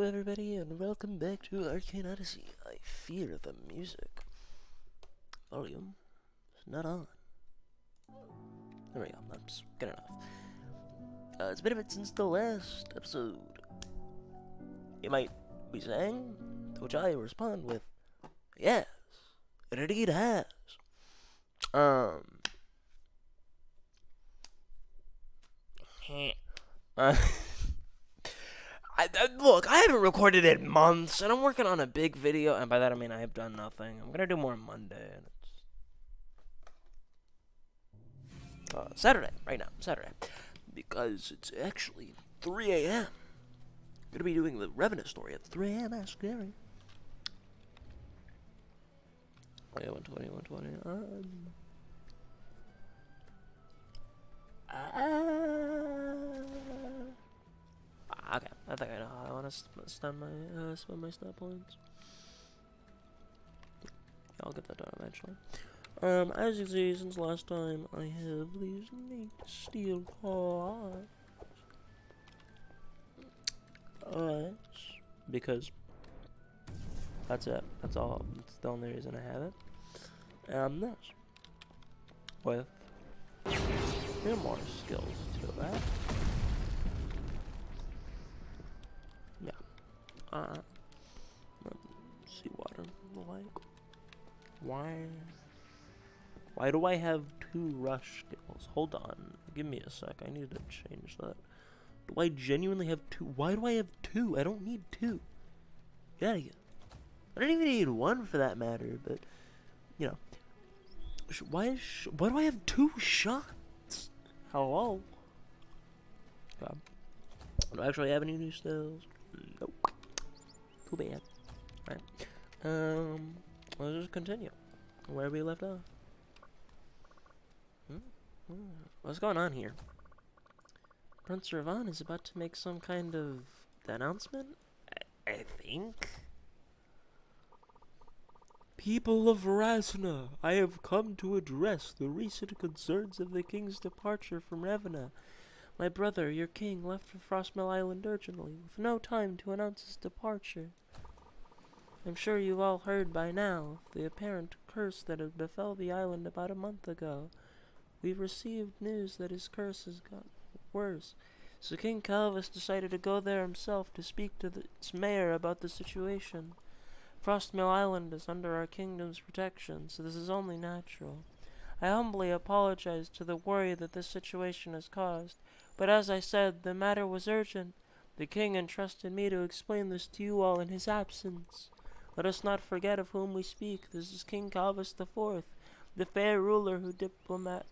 everybody, and welcome back to Arcane Odyssey. I fear the music. Volume is not on. There we go, that's good enough. It's been a bit since the last episode. You might be saying, to which I respond with, yes, it indeed has. Look, I haven't recorded in months, and I'm working on a big video, and by that I mean I have done nothing. I'm gonna do more on Monday, and it's Saturday, right now, Saturday, because it's actually 3 a.m. Gonna be doing the Revenant story at 3 a.m. That's scary. Oh yeah, 120, 120. Okay, I think I know how I want to spend my stat points. Yeah, I'll get that done eventually. As you see, since last time, I have these neat steel parts. Because that's it. That's all. That's the only reason I have it. And this. With more skills to that. Yeah. Seawater. Like. Why do I have 2 rush skills? Hold on. Give me a sec. I need to change that. Do I genuinely have 2? Why do I have 2? I don't need 2. Yeah, I don't even need 1 for that matter, but, you know. Why do I have 2 shots? Hello? Okay. Do I actually have any new skills? Nope. Too bad. Alright. Let's just continue where we left off. What's going on here? Prince Ravan is about to make some kind of announcement? I think? People of Rasna, I have come to address the recent concerns of the king's departure from Ravenna. My brother, your king, left for Frostmill Island urgently, with no time to announce his departure. I'm sure you've all heard by now of the apparent curse that had befell the island about a month ago. We've received news that his curse has gotten worse, so King Calvus decided to go there himself to speak to its mayor about the situation. Frostmill Island is under our kingdom's protection, so this is only natural. I humbly apologize to the worry that this situation has caused, but as I said, the matter was urgent. The king entrusted me to explain this to you all in his absence. Let us not forget of whom we speak. This is King Calvus IV, the fair ruler who diplomatically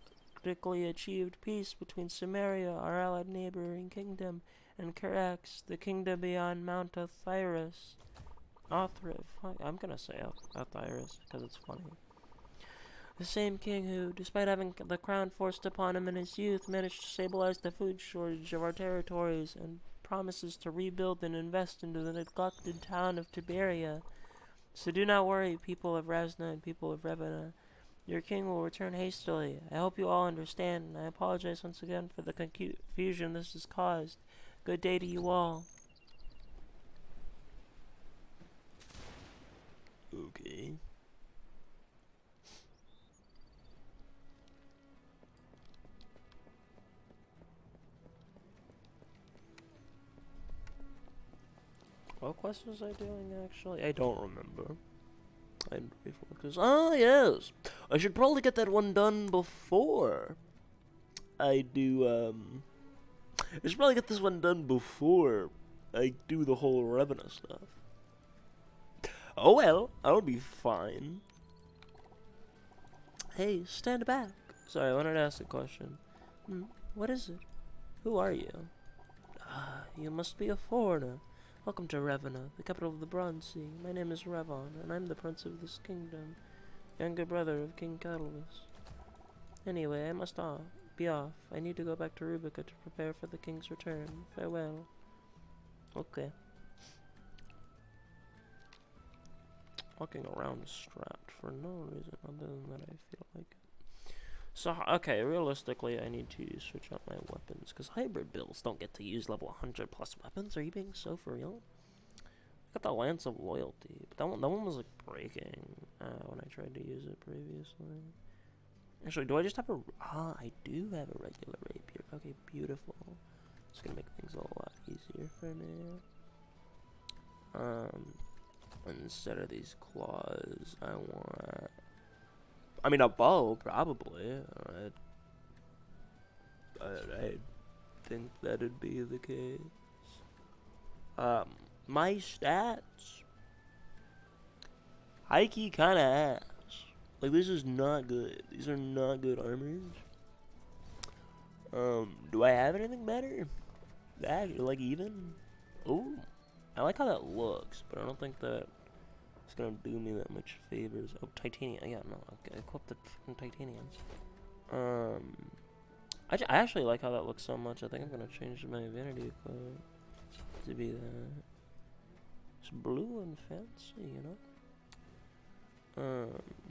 achieved peace between Samaria, our allied neighboring kingdom, and Carax, the kingdom beyond Mount Othyrus. I'm gonna say Othyrus because it's funny. The same king who, despite having the crown forced upon him in his youth, managed to stabilize the food shortage of our territories and promises to rebuild and invest into the neglected town of Tiberia. So do not worry, people of Rasna and people of Ravenna. Your king will return hastily. I hope you all understand, and I apologize once again for the confusion this has caused. Good day to you all. Okay. What quest was I doing, actually? I don't remember. I'm grateful, because, yes! I should probably get that one done before I do, I should probably get this one done before I do the whole Revenant stuff. Oh well, I'll be fine. Hey, stand back. Sorry, I wanted to ask a question. What is it? Who are you? You must be a foreigner. Welcome to Ravenna, the capital of the Bronze Sea. My name is Ravon, and I'm the prince of this kingdom, younger brother of King Catalyst. Anyway, I must be off. I need to go back to Rubica to prepare for the king's return. Farewell. Okay. Walking around strapped for no reason other than that I feel like it. So, okay, realistically, I need to switch out my weapons, because hybrid builds don't get to use level 100 plus weapons. Are you being so for real? got the Lance of Loyalty, but that one was like breaking when I tried to use it previously. Actually, do I just have a? Ah, I do have a regular rapier. Okay, beautiful. It's gonna make things a lot easier for me. Instead of these claws, I want. I mean, a bow, probably. I think that'd be the case. My stats. Hikey kinda ass. Like, this is not good. These are not good armors. Do I have anything better? That, like, even? Ooh. I like how that looks, but I don't think that it's gonna do me that much favors. Oh, titanium. Yeah, no, okay. Equip the fucking titanium. I actually like how that looks so much. I think I'm gonna change my vanity equip to be that. It's blue and fancy, you know?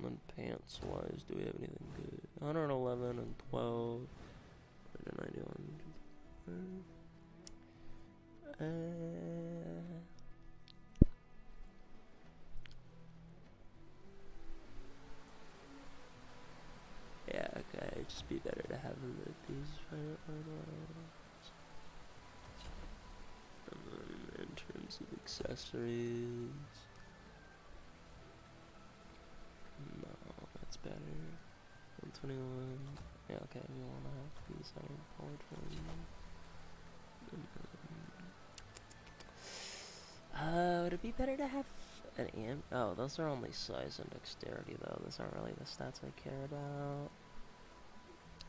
And pants wise, do we have anything good? 111 and 12. What did I do on? Yeah, okay, it'd just be better to have these fire ones. And then in terms of accessories, no, that's better. 121. Yeah, okay, we want to have these iron powered ones. Would it be better to have an amp? Oh, those are only size and dexterity, though. Those aren't really the stats I care about.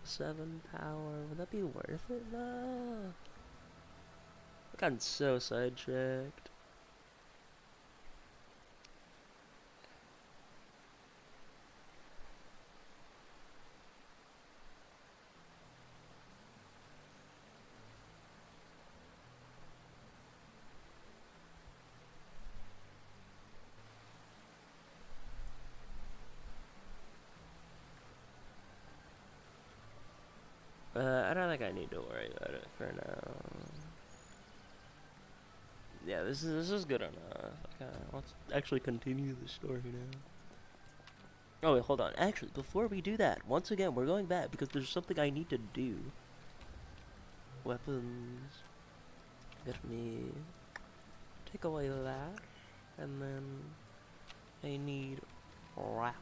7 power. Would that be worth it, though? I've gotten so sidetracked. I don't think I need to worry about it for now. Yeah, this is good enough. Okay, let's actually continue the story now. Oh wait, hold on. Actually, before we do that, once again, we're going back because there's something I need to do. Weapons. Let me take away that, and then I need wrap.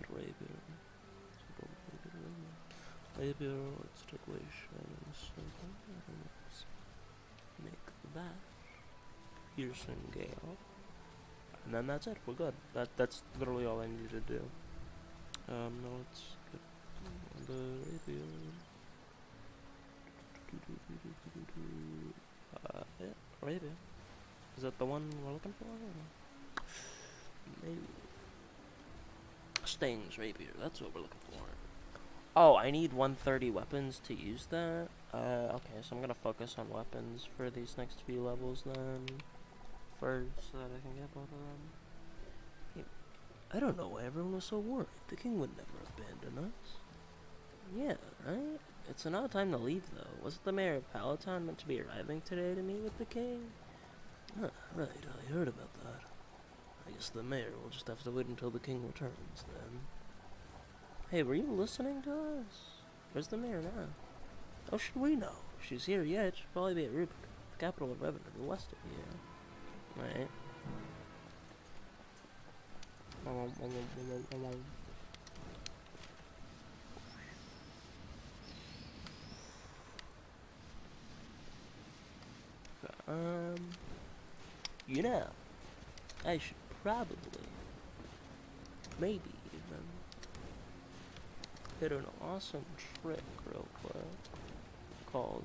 Rapier. Rapier, let's take away shining symbol. Let's make that piercing gale. And then that's it, we're good. That's literally all I need to do. Now let's get the rapier. Yeah, rapier. Is that the one we're looking for? Maybe. Stings rapier, that's what we're looking for. Oh, I need 130 weapons to use that? Okay, so I'm gonna focus on weapons for these next few levels then. First, so that I can get both of them. Hey, I don't know why everyone was so worried. The king would never abandon us. Yeah, right? It's an odd time to leave, though. Wasn't the mayor of Palatine meant to be arriving today to meet with the king? Huh, right, I heard about that. I guess the mayor will just have to wait until the king returns, then. Hey, were you listening to us? Where's the mayor now? How should we know? If she's here yet, she'll probably be at Rubik, the capital of revenue, the west of here. Right. You know, I should probably, maybe even, hit an awesome trick real quick called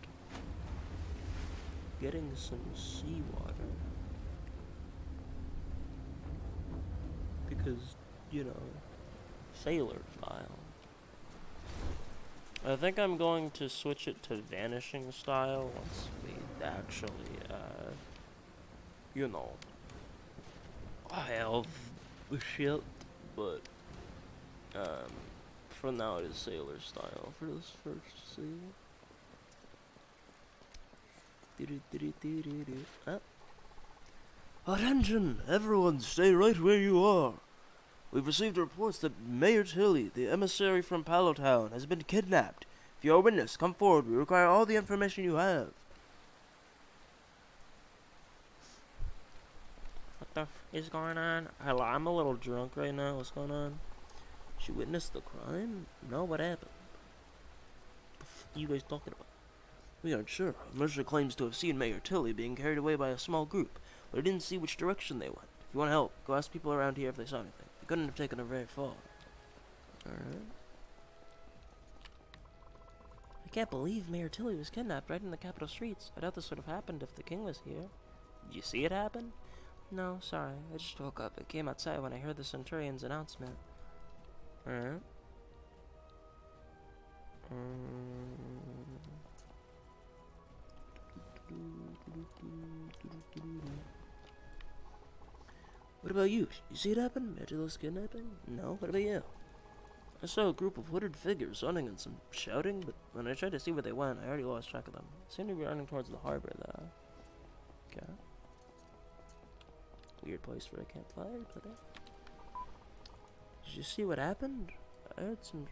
getting some seawater. Because, you know, sailor style. I think I'm going to switch it to vanishing style once we actually, you know, have the shit, but, for now it is sailor style for this first scene. Ah, Attention! Everyone, stay right where you are. We've received reports that Mayor Tilly, the emissary from Pallowtown, has been kidnapped. If you're a witness, come forward. We require all the information you have. What the f is going on? Hello, I'm a little drunk right now. What's going on? She witnessed the crime? No, what happened? What the f are you guys talking about? We aren't sure. A mercer claims to have seen Mayor Tilly being carried away by a small group, but he didn't see which direction they went. If you want help, go ask people around here if they saw anything. They couldn't have taken her very far. Alright. I can't believe Mayor Tilly was kidnapped right in the capital streets. I doubt this would have happened if the king was here. Did you see it happen? No, sorry. I just woke up and came outside when I heard the Centurion's announcement. Alright. What about you? You see it happen? Matilda's kidnapping? No? What about you? I saw a group of hooded figures running and some shouting, but when I tried to see where they went, I already lost track of them. They seemed to be running towards the harbor, though. Okay. Weird place for a campfire, but did you see what happened? I heard some...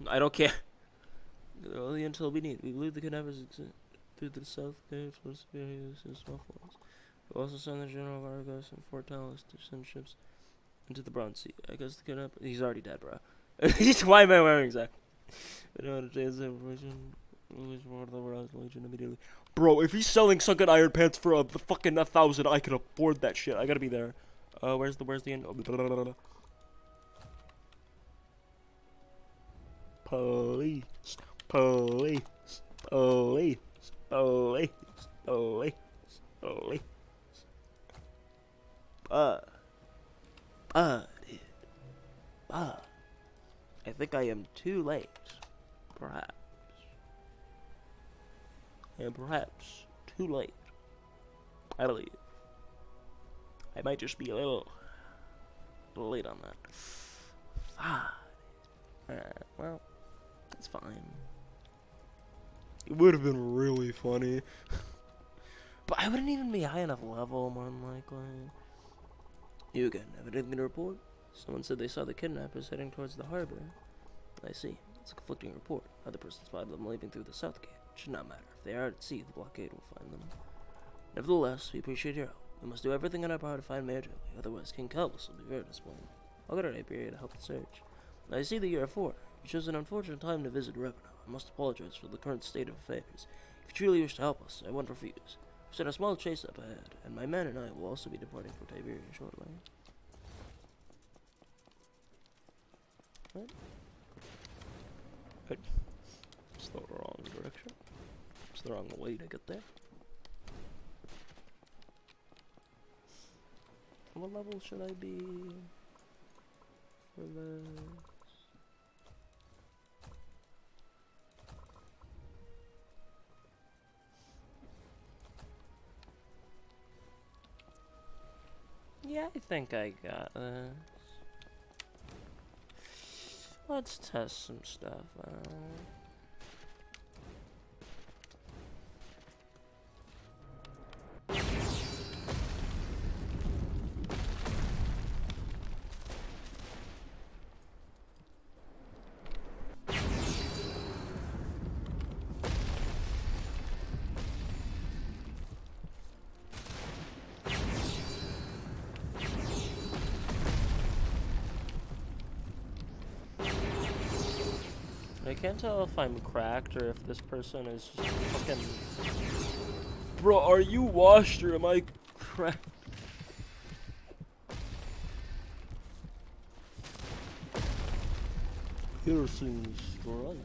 I don't care. All the intel we need. We believe the kidnappers exist through the south gate for various and small forts. We also send the General of Argos and Fort Tallis to send ships into the Bronze Sea. I guess the kidnapper... He's already dead, bro. Why am I wearing that? I don't understand the information. Release more the Rise Legion immediately. Bro, if he's selling sunken iron pants for the fucking 1,000, I can afford that shit. I gotta be there. Where's the end? Oh, police, police, police, police, police, police. I think I am too late. Perhaps. I am perhaps too late. I believe. I might just be a little late on that. Alright, well, it's fine. It would have been really funny. But I wouldn't even be high enough level, more than likely. You again, have anything to report? Someone said they saw the kidnappers heading towards the harbor. I see. It's a conflicting report. Other person spotted them leaving through the south gate. It should not matter. If they are at sea, the blockade will find them. Nevertheless, we appreciate your help. We must do everything in our power to find Mayor Tilly, otherwise King Calvus will be very disappointed. I'll get our Napier to help the search. I see that you're a foreigner. You chose an unfortunate time to visit Revenue. I must apologize for the current state of affairs. If you truly wish to help us, I won't refuse. We've sent a small chase up ahead, and my men and I will also be departing for Tiberia shortly. What? It's the wrong direction. It's the wrong way to get there. What level should I be for this? Yeah, I think I got this. Let's test some stuff out. I can't tell if I'm cracked or if this person is just fucking... Bro, are you washed or am I cracked? Piercing strikes.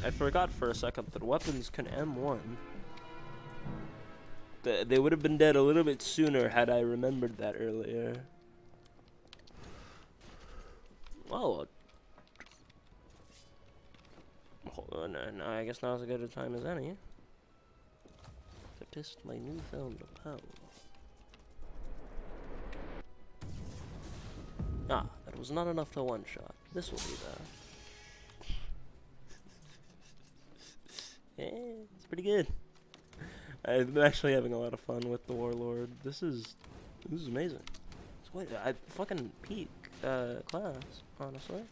I forgot for a second that weapons can M1. They would have been dead a little bit sooner had I remembered that earlier. Well, no, I guess now's as good a time as any to test my newfound power. Ah, that was not enough to one-shot. This will be the... it's pretty good. I'm actually having a lot of fun with the Warlord. This is amazing. I fucking peak class, honestly.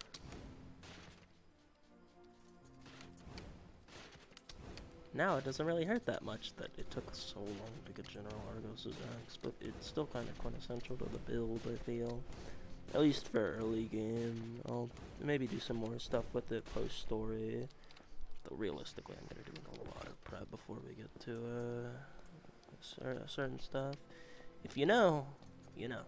Now it doesn't really hurt that much that it took so long to get General Argos' axe, but it's still kind of quintessential to the build, I feel. At least for early game. I'll maybe do some more stuff with it post-story. Though realistically, I'm gonna do a lot of prep before we get to certain stuff. If you know, you know.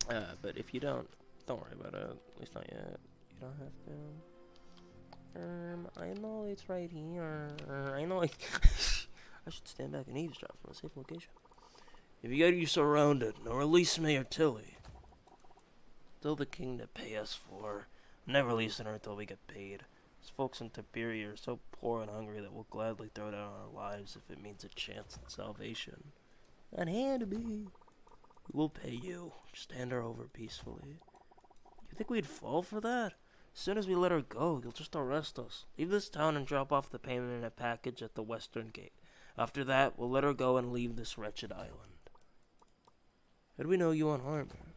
But if you don't worry about it. At least not yet. You don't have to. I know it's right here. I know I should stand back and eavesdrop from a safe location. If you get you surrounded, now release me or Tilly. Tell the king to pay us for. Never releasing her until we get paid. These folks in Tiberia are so poor and hungry that we'll gladly throw down our lives if it means a chance at salvation. Not hand me. We'll pay you. Just hand her over peacefully. You think we'd fall for that? As soon as we let her go, you'll just arrest us. Leave this town and drop off the payment in a package at the western gate. After that, we'll let her go and leave this wretched island. How do we know you won't harm her?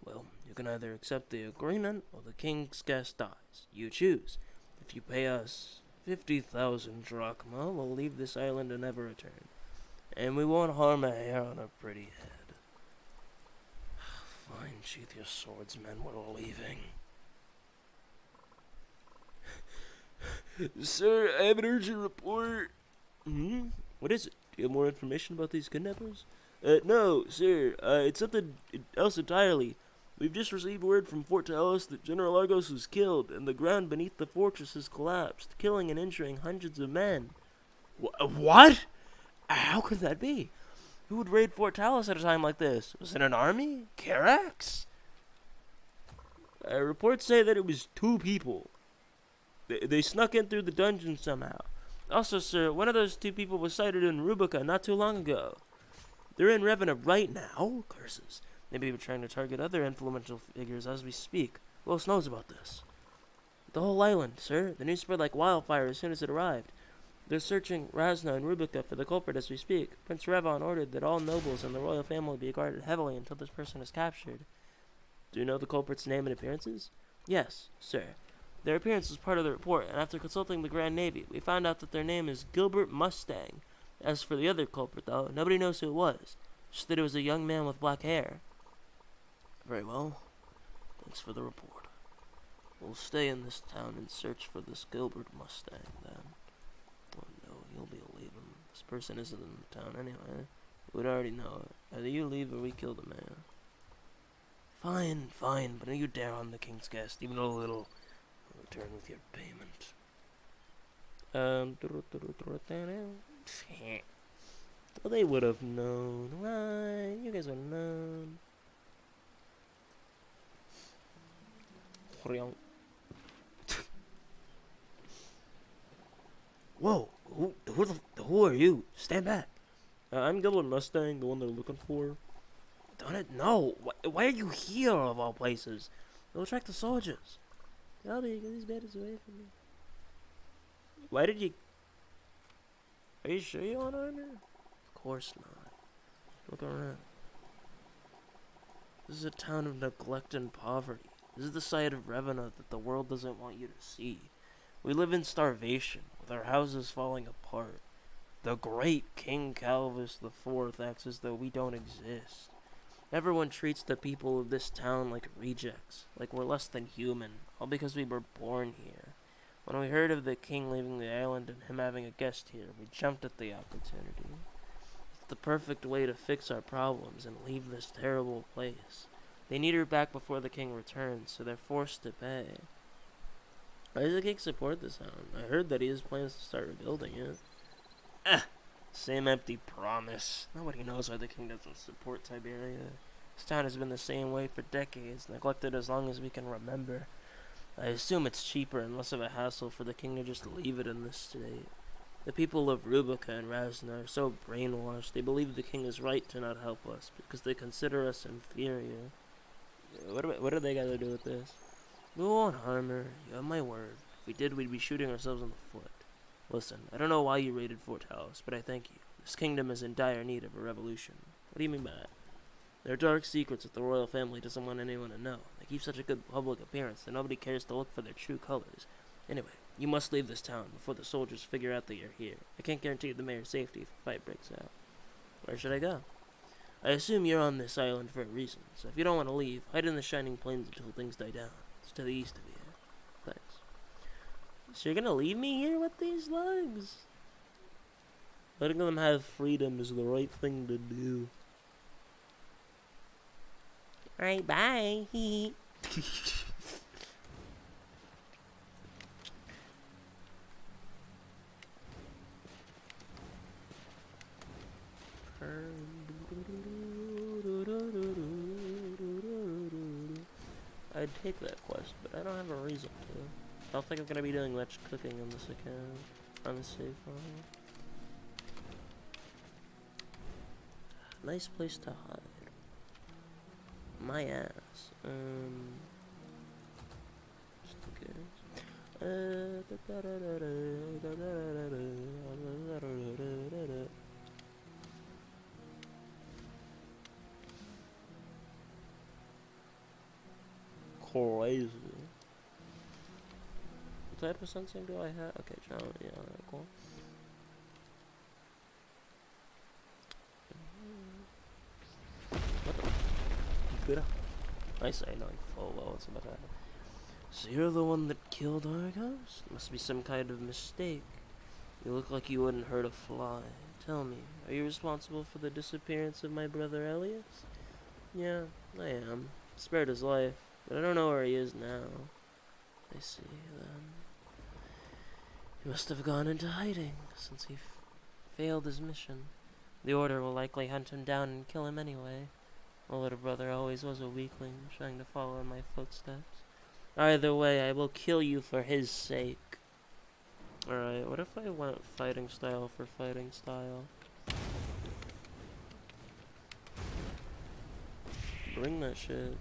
Well, you can either accept the agreement or the king's guest dies. You choose. If you pay us 50,000 drachma, we'll leave this island and never return. And we won't harm a hair on her pretty head. Fine, sheath your swords, men. We're leaving. Sir, I have an urgent report. What is it? Do you have more information about these kidnappers? No, sir. It's something else entirely. We've just received word from Fort Talos that General Argos was killed, and the ground beneath the fortress has collapsed, killing and injuring hundreds of men. What? How could that be? Who would raid Fort Talos at a time like this? Was it an army? Carax? Reports say that it was 2 people. They snuck in through the dungeon somehow. Also, sir, one of those 2 people was sighted in Rubica not too long ago. They're in Ravenna right now? Curses. Maybe we're trying to target other influential figures as we speak. Who else knows about this? The whole island, sir. The news spread like wildfire as soon as it arrived. They're searching Razna and Rubica for the culprit as we speak. Prince Revon ordered that all nobles and the royal family be guarded heavily until this person is captured. Do you know the culprit's name and appearances? Yes, sir. Their appearance was part of the report, and after consulting the Grand Navy, we found out that their name is Gilbert Mustang. As for the other culprit, though, nobody knows who it was. Just that it was a young man with black hair. Very well. Thanks for the report. We'll stay in this town and search for this Gilbert Mustang, then. Oh no, you'll be leaving. This person isn't in the town anyway. We'd already know it. Either you leave or we kill the man. Fine, but don't you dare harm the king's guest, even a little. I'll return with your payment. Well, they would have known, right? You guys would have known. Whoa, who are you? Stand back. I'm Gilbert Mustang, the one they're looking for. Don't it? No. Why are you here, of all places? They'll attract the soldiers. Albie, get these bandits away from me. Why did you... Are you sure you want armor? Of course not. Look around. This is a town of neglect and poverty. This is the side of Ravenna that the world doesn't want you to see. We live in starvation, with our houses falling apart. The great King Calvus IV acts as though we don't exist. Everyone treats the people of this town like rejects, like we're less than human, all because we were born here. When we heard of the king leaving the island and him having a guest here, we jumped at the opportunity. It's the perfect way to fix our problems and leave this terrible place. They need her back before the king returns, so they're forced to pay. Why does the king support this town? I heard that he has plans to start rebuilding it. Ah! Same empty promise. Nobody knows why the king doesn't support Tiberia. This town has been the same way for decades, neglected as long as we can remember. I assume it's cheaper and less of a hassle for the king to just leave it in this state. The people of Rubica and Razna are so brainwashed, they believe the king is right to not help us, because they consider us inferior. What do they got to do with this? We won't harm her, you have my word. If we did, we'd be shooting ourselves in the foot. Listen, I don't know why you raided Fort House, but I thank you. This kingdom is in dire need of a revolution. What do you mean by that? There are dark secrets that the royal family doesn't want anyone to know. They keep such a good public appearance that nobody cares to look for their true colors. Anyway, you must leave this town before the soldiers figure out that you're here. I can't guarantee the mayor's safety if a fight breaks out. Where should I go? I assume you're on this island for a reason, so if you don't want to leave, hide in the Shining Plains until things die down. It's to the east of here. Thanks. So you're gonna leave me here with these slugs? Letting them have freedom is the right thing to do. Alright, bye. I'd take that quest, but I don't have a reason to. I don't think I'm gonna be doing much cooking on this account. On the save file. Nice place to hide. My ass. Just in case. Crazy. What type of sensing do I have? Okay, John. Yeah, alright, cool. What the? Good. I say knowing full well what's about to happen. So you're the one that killed Argos? Must be some kind of mistake. You look like you wouldn't hurt a fly. Tell me, are you responsible for the disappearance of my brother Elias? Yeah, I am. Spared his life, but I don't know where he is now. I see, then. He must have gone into hiding, since he failed his mission. The Order will likely hunt him down and kill him anyway. My little brother always was a weakling, trying to follow in my footsteps. Either way, I will kill you for his sake. Alright, what if I went fighting style for fighting style? Bring that shit.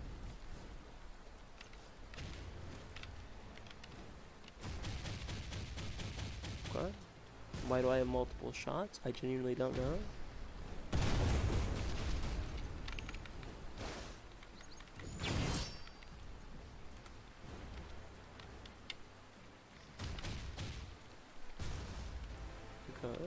What? Why do I have multiple shots? I genuinely don't know. Okay.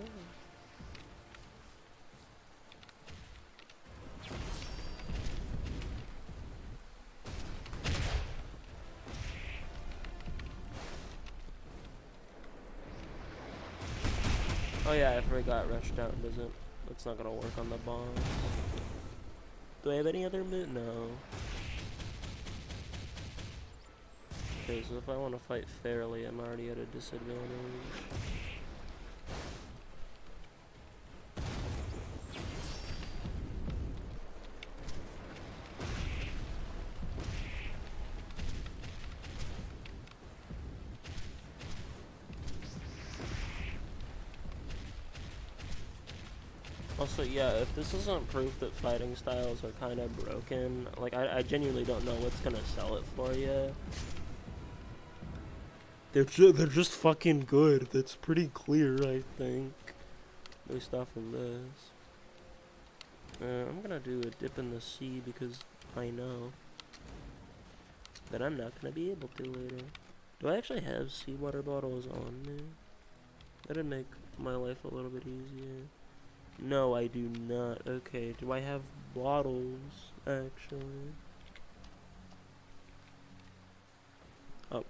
Oh yeah, I forgot Rush Down doesn't. It's not gonna work on the boss. Do I have any other move? No. Okay, so if I want to fight fairly, I'm already at a disadvantage. Also, yeah, if this isn't proof that fighting styles are kind of broken, like, I genuinely don't know what's gonna sell it for you. They're just fucking good. That's pretty clear, I think. Based off of this. I'm gonna do a dip in the sea because I know that I'm not gonna be able to later. Do I actually have seawater bottles on me? That'd make my life a little bit easier. No, I do not. Okay, do I have bottles, actually? Oh,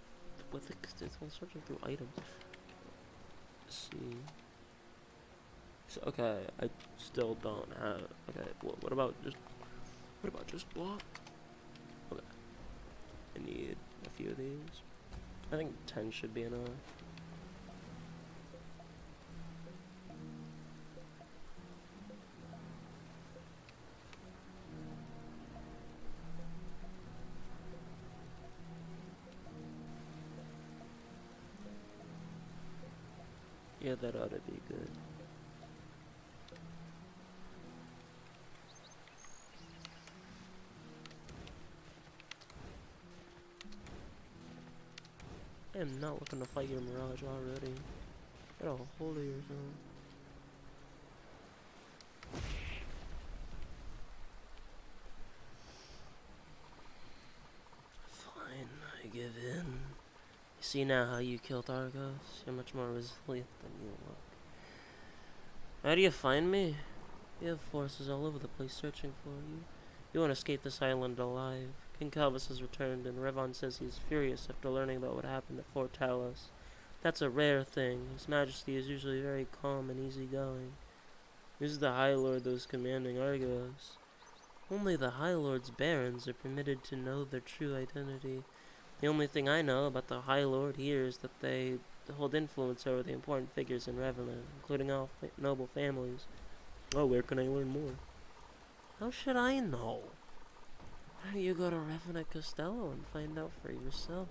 what the? It's all searching through items. Let's see. So, okay, I still don't have. Okay, what about just block? Okay, I need a few of these. I think 10 should be enough. Yeah, that ought to be good. I am not looking to fight your mirage already. Get a hold of yourself. Fine, I give in. You see now how you killed Argos? You're much more resilient than you look. How do you find me? You have forces all over the place searching for you. You won't escape this island alive. King Calvus has returned, and Revon says he's furious after learning about what happened at Fort Talos. That's a rare thing. His Majesty is usually very calm and easygoing. Who's the High Lord that was commanding Argos? Only the High Lord's barons are permitted to know their true identity. The only thing I know about the High Lord here is that they hold influence over the important figures in Revenant, including all noble families. Oh, where can I learn more? How should I know? Why don't you go to Revenant Costello and find out for yourself?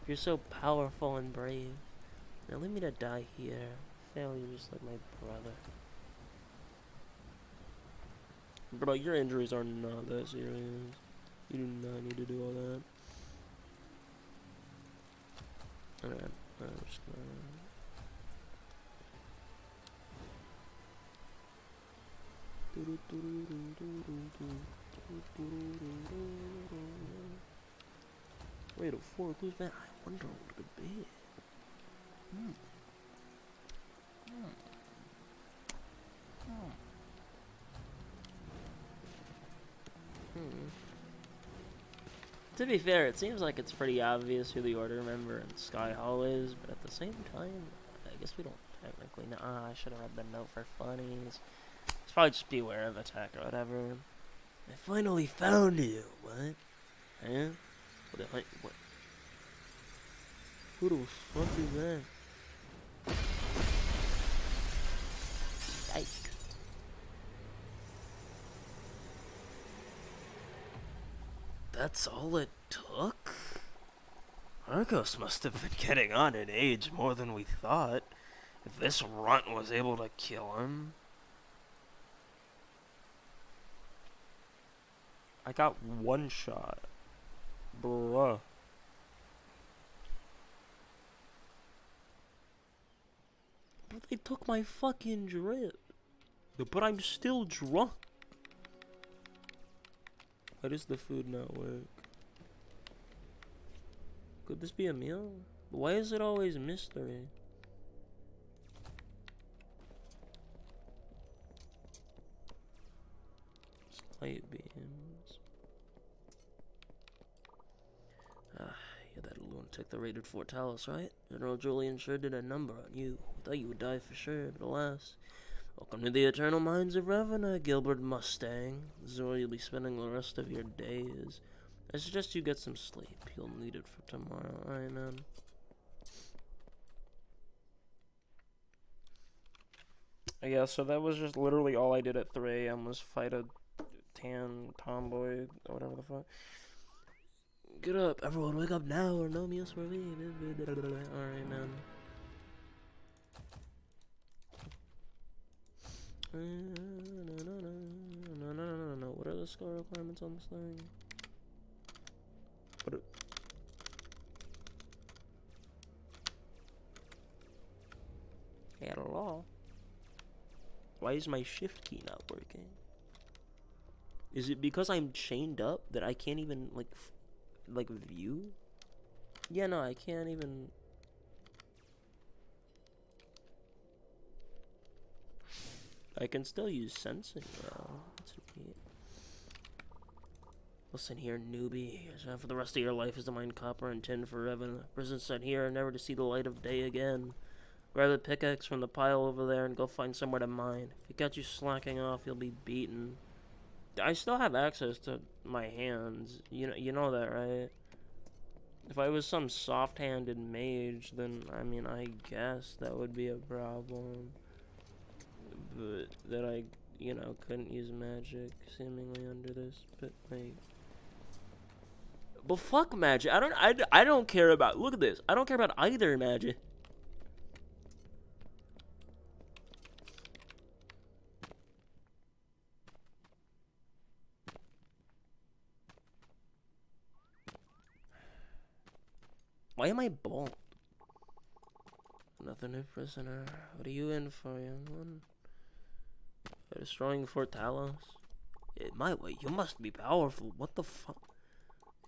If you're so powerful and brave. Now leave me to die here. Failure just like my brother. Bro, your injuries are not that serious. You do not need to do all that. Alright, I'm just gonna... Wait, a 4 clues back? I wonder what it could be. To be fair, it seems like it's pretty obvious who the Order member in Sky Hall is, but at the same time, I guess we don't technically know. I should have read the note for funnies. It's probably just beware of attack or whatever. I finally found you. What? Huh? What? Who the fuck is that? Yikes. That's all it took? Argos must have been getting on in age more than we thought. If this runt was able to kill him... I got one shot. Bruh. But they took my fucking drip. But I'm still drunk. Why does the food not work? Could this be a meal? Why is it always mystery? Light beams. You're that lunatic that raided Fort Talos, right? General Julian sure did a number on you. Thought you would die for sure, but alas. Welcome to the eternal mines of Ravenna, Gilbert Mustang. This is where you'll be spending the rest of your days. I suggest you get some sleep. You'll need it for tomorrow. Alright, man. Yeah, so that was just literally all I did at 3 a.m. was fight a tan tomboy, or whatever the fuck. Get up, everyone, wake up now, or no meals for me. Alright, man. No. What are the score requirements on this thing? What it... Hello? Why is my shift key not working? Is it because I'm chained up that I can't even, like view? Yeah, no, I can't even... I can still use sensing, though. That's neat. Listen here, newbie. Your job for the rest of your life is to mine copper and tin for revenue. Prison set here, never to see the light of day again. Grab the pickaxe from the pile over there and go find somewhere to mine. If it got you slacking off, you'll be beaten. I still have access to my hands. You know that, right? If I was some soft-handed mage, then, I mean, I guess that would be a problem. But that I, you know, couldn't use magic seemingly under this, but, like... But fuck magic. I don't care about... Look at this. I don't care about either magic. Why am I bald? Another new prisoner. What are you in for, young one? Destroying Fort Talos? My way, you must be powerful. What the fuck?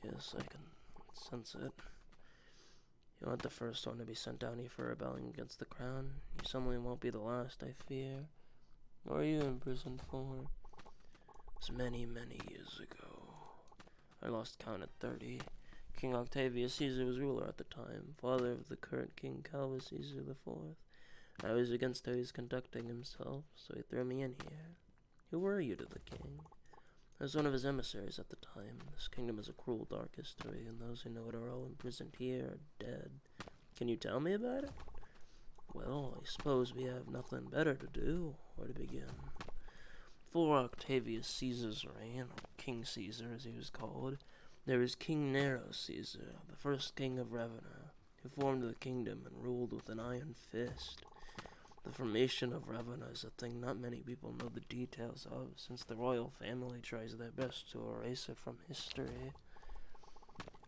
Yes, I can sense it. You aren't the first one to be sent down here for rebelling against the crown. You certainly won't be the last, I fear. What are you in prison for? It was many, many years ago. I lost count at 30. King Octavius Caesar was ruler at the time, father of the current King Calvus Caesar IV. I was against how he was conducting himself, so he threw me in here. Who were you to the king? I was one of his emissaries at the time. This kingdom has a cruel, dark history, and those who know it are all imprisoned here are dead. Can you tell me about it? Well, I suppose we have nothing better to do. Where to begin? Before Octavius Caesar's reign, or King Caesar as he was called, there was King Nero Caesar, the first king of Ravenna, who formed the kingdom and ruled with an iron fist. The formation of Ravenna is a thing not many people know the details of, since the royal family tries their best to erase it from history.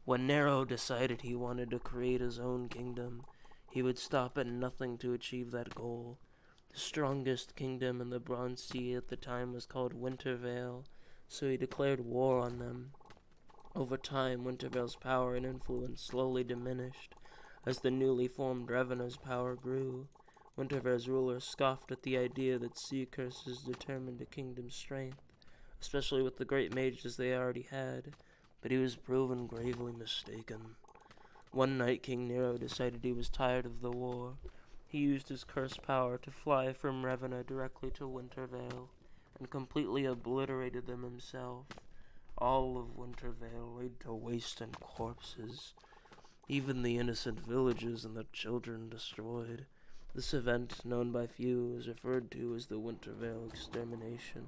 When Nero decided he wanted to create his own kingdom, he would stop at nothing to achieve that goal. The strongest kingdom in the Bronze Sea at the time was called Wintervale, so he declared war on them. Over time, Wintervale's power and influence slowly diminished as the newly formed Ravenna's power grew. Wintervale's rulers scoffed at the idea that sea curses determined a kingdom's strength, especially with the great mages they already had, but he was proven gravely mistaken. One night, King Nero decided he was tired of the war. He used his cursed power to fly from Ravenna directly to Wintervale, and completely obliterated them himself. All of Wintervale laid to waste in corpses, even the innocent villages and the children destroyed. This event, known by few, is referred to as the Wintervale extermination.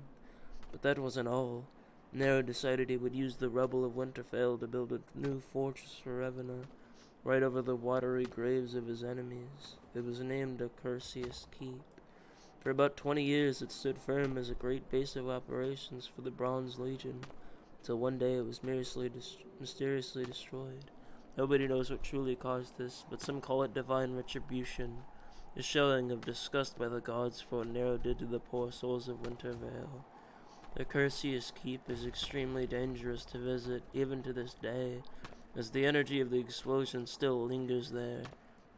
But that wasn't all. Nero decided he would use the rubble of Winterfell to build a new fortress for Ravenna, right over the watery graves of his enemies. It was named Acersius Keep. For about 20 years it stood firm as a great base of operations for the Bronze Legion, until one day it was mysteriously destroyed. Nobody knows what truly caused this, but some call it divine retribution, a showing of disgust by the gods for what Nero did to the poor souls of Wintervale. The Acersius Keep is extremely dangerous to visit, even to this day, as the energy of the explosion still lingers there.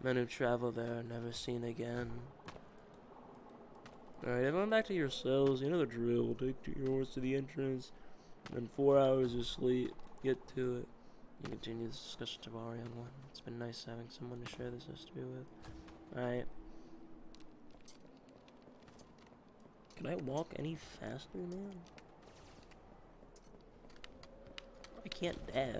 Men who travel there are never seen again. Alright, everyone back to your cells. You know the drill. Take 2 yours to the entrance, then 4 hours of sleep. Get to it. We'll continue this discussion tomorrow, young one. It's been nice having someone to share this history with. Alright. Can I walk any faster, man? I can't dash.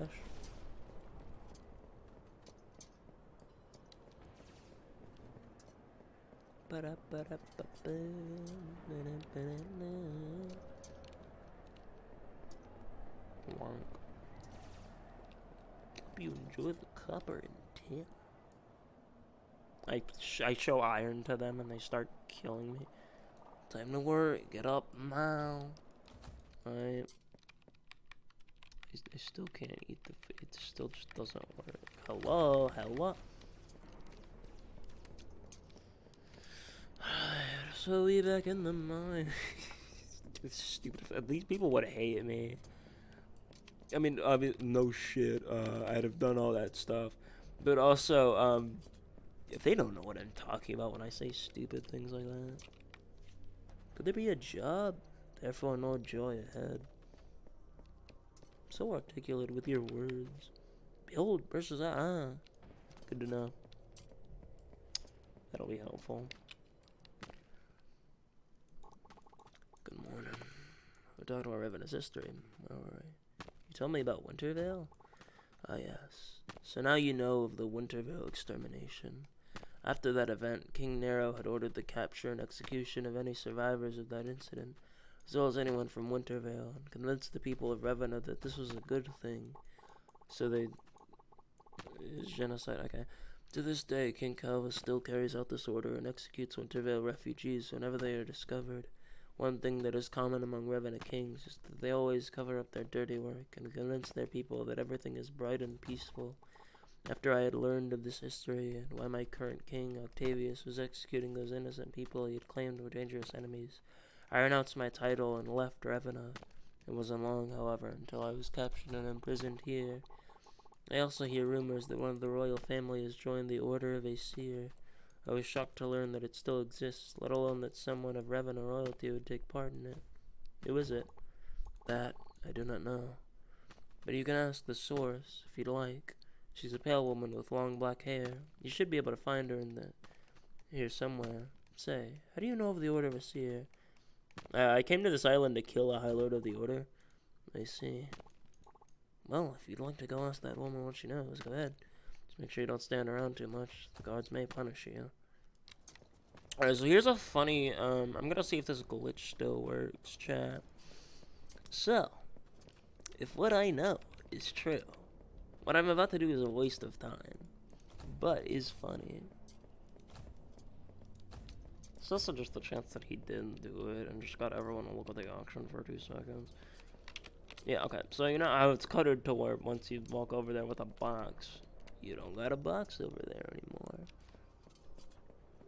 Hope you enjoy the copper and tin. I show iron to them and they start killing me. Time to work. Get up now. I still can't eat the food. It still just doesn't work. Hello? Hello? So we back in the mine. Stupid. These people would hate me. I mean, no shit. I'd have done all that stuff. But also, if they don't know what I'm talking about when I say stupid things like that. Could there be a job? Therefore no joy ahead. So articulate with your words. Behold, versus good to know. That'll be helpful. Good morning. We're talking about Ravenna's history. Alright. You told me about Wintervale? Ah, yes. So now you know of the Wintervale extermination. After that event, King Nero had ordered the capture and execution of any survivors of that incident, as well as anyone from Wintervale, and convinced the people of Ravenna that this was a good thing. So they... genocide, okay. To this day, King Calvus still carries out this order and executes Wintervale refugees whenever they are discovered. One thing that is common among Ravenna kings is that they always cover up their dirty work and convince their people that everything is bright and peaceful. After I had learned of this history and why my current king, Octavius, was executing those innocent people he had claimed were dangerous enemies, I renounced my title and left Ravenna. It wasn't long, however, until I was captured and imprisoned here. I also hear rumors that one of the royal family has joined the Order of Aesir. I was shocked to learn that it still exists, let alone that someone of Ravenna royalty would take part in it. Who is it? That I do not know. But you can ask the source, if you'd like. She's a pale woman with long black hair. You should be able to find her in here somewhere. Say, how do you know of the Order of Aesir? I came to this island to kill a High Lord of the Order. I see. Well, if you'd like to go ask that woman what she knows, go ahead. Just make sure you don't stand around too much. The guards may punish you. Alright, so here's a funny, I'm gonna see if this glitch still works, chat. So, if what I know is true, what I'm about to do is a waste of time, but is funny. It's also just the chance that he didn't do it and just got everyone to look at the auction for 2 seconds. Yeah, okay, so you know how it's cuttered to where once you walk over there with a box, you don't got a box over there anymore.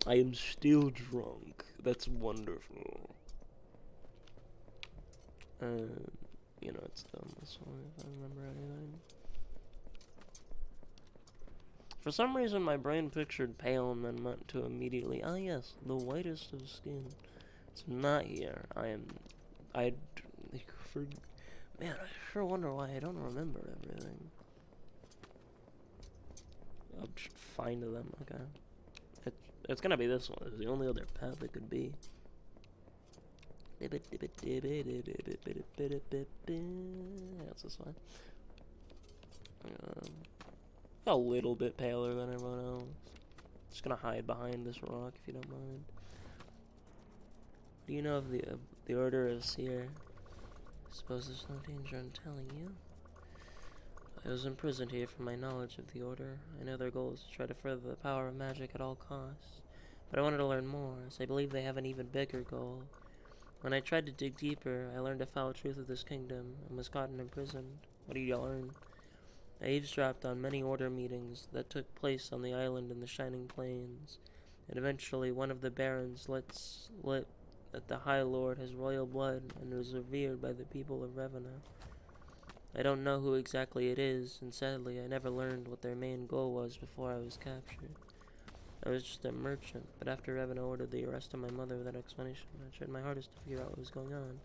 I am still drunk. That's wonderful. You know, it's done this one if I remember anything. For some reason, my brain pictured pale and then went to immediately, ah yes, the whitest of skin. It's not here. Man, I sure wonder why I don't remember everything. I'll just find them, okay. It's gonna be this one. It's the only other path it could be. Yeah, it's this one. A little bit paler than everyone else. Just gonna hide behind this rock if you don't mind. Do you know of the Order of Seer? I suppose there's no danger in telling you. I was imprisoned here for my knowledge of the Order. I know their goal is to try to further the power of magic at all costs. But I wanted to learn more, as I believe they have an even bigger goal. When I tried to dig deeper, I learned the foul truth of this kingdom, and was caught and imprisoned. What did you learn? I eavesdropped on many Order meetings that took place on the island in the Shining Plains, and eventually one of the barons lit that the High Lord has royal blood and is revered by the people of Ravenna. I don't know who exactly it is, and sadly I never learned what their main goal was before I was captured. I was just a merchant, but after Ravenna ordered the arrest of my mother without explanation, I tried my hardest to figure out what was going on.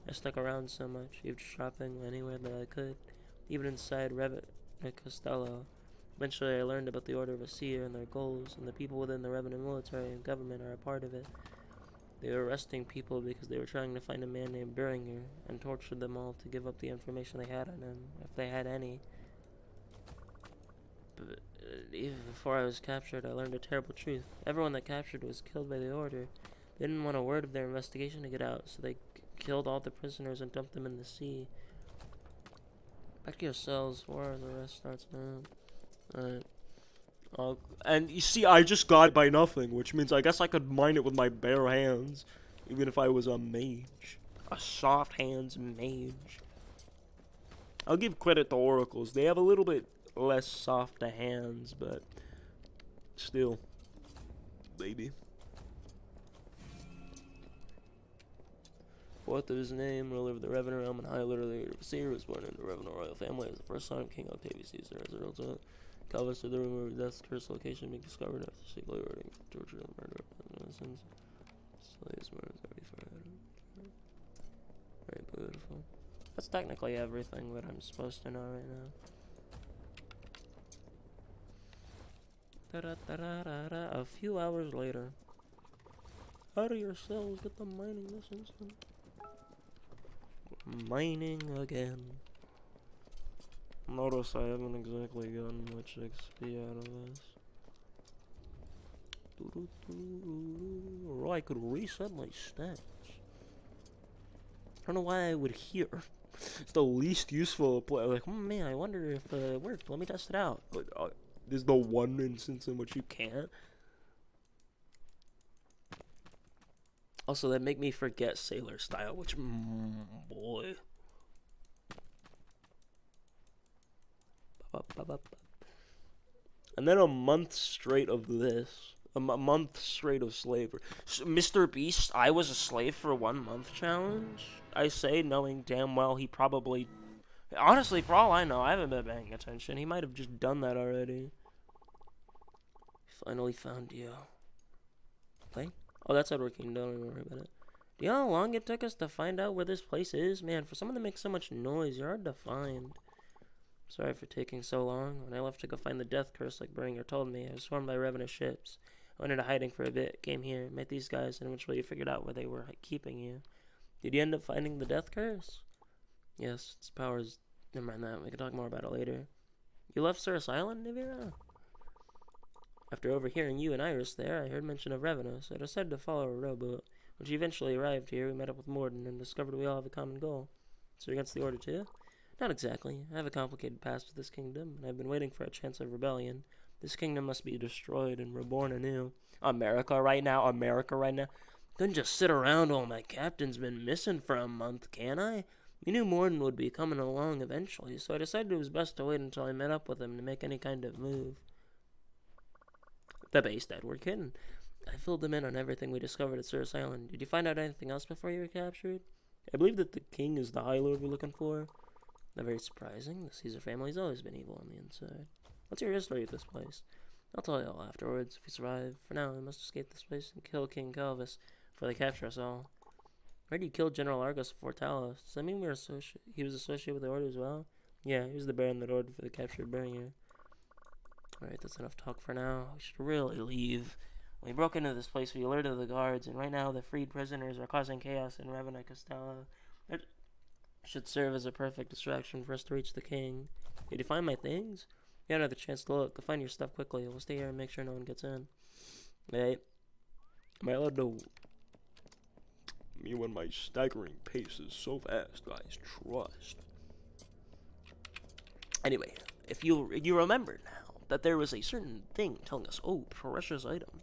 I stuck around so much, eavesdropping anywhere that I could, even inside Ravenna Costello. Eventually I learned about the Order of Aesir and their goals, and the people within the Ravenna military and government are a part of it. They were arresting people because they were trying to find a man named Beringer, and tortured them all to give up the information they had on him, if they had any. But even before I was captured, I learned a terrible truth. Everyone that captured was killed by the Order. They didn't want a word of their investigation to get out, so they killed all the prisoners and dumped them in the sea. Back to your cells, where the rest starts now. Alright. And you see, I just got it by nothing, which means I guess I could mine it with my bare hands, even if I was a mage. A soft hands mage. I'll give credit to oracles. They have a little bit less soft hands, but still, baby. Fourth of his name, ruler of the Ravenna realm and High Lord of the Seer, was born into the Ravenna royal family as the first son of King Octavius Caesar. As a result, Calvus to the rumor of death's cursed location being discovered after secretly ordering for torture and murder of innocents. Slaves murders every Friday. Very beautiful. That's technically everything that I'm supposed to know right now. A few hours later. How do your cells get the mining this instant? Mining again. Notice I haven't exactly gotten much XP out of this. Or I could reset my stats. I don't know why I would hear. It's the least useful play. Like, oh man, I wonder if it worked. Let me test it out. But there's the one instance in which you can't. Also, that make me forget Sailor Style, which, boy. And then a month straight of this. A month straight of slavery. Mr. Beast, I was a slave for 1 month challenge? I say, knowing damn well he probably... Honestly, for all I know, I haven't been paying attention. He might have just done that already. Finally found you. Okay? Oh, that's Edward King. Don't even worry about it. Do you know how long it took us to find out where this place is? Man, for someone that makes so much noise, you're hard to find. Sorry for taking so long. When I left to go find the death curse like Bringer told me, I was swarmed by revenue ships. I went into hiding for a bit, came here, met these guys, and eventually figured out where they were keeping you. Did you end up finding the death curse? Yes, its powers... Never mind that, we can talk more about it later. You left Cirrus Island, Nivira? After overhearing you and Iris there, I heard mention of revenue, so I decided to follow a rowboat. When she eventually arrived here, we met up with Morden and discovered we all have a common goal. So you're against the Order too? Not exactly. I have a complicated past with this kingdom, and I've been waiting for a chance of rebellion. This kingdom must be destroyed and reborn anew. America right now? Couldn't just sit around while my captain's been missing for a month, can I? We knew Morden would be coming along eventually, so I decided it was best to wait until I met up with him to make any kind of move. The base dead, we're kidding. I filled him in on everything we discovered at Cirrus Island. Did you find out anything else before you were captured? I believe that the king is the High Lord we're looking for. Not very surprising. The Caesar family's always been evil on the inside. What's your history of this place? I'll tell you all afterwards if you survive. For now, we must escape this place and kill King Calvis before they capture us all. I heard you killed General Argos of Fort Talos. Does that mean he was associated with the Order as well? Yeah, he was the baron that ordered for the captured Beringer. Alright, that's enough talk for now. We should really leave. We broke into this place, we alerted the guards, and right now the freed prisoners are causing chaos in Ravenna Castello. It should serve as a perfect distraction for us to reach the king. Did you find my things? You had another chance to look. Go find your stuff quickly. We'll stay here and make sure no one gets in. Hey, am I allowed to... Me when my staggering pace is so fast, guys. Trust. Anyway, if you remember now that there was a certain thing telling us, oh, precious item.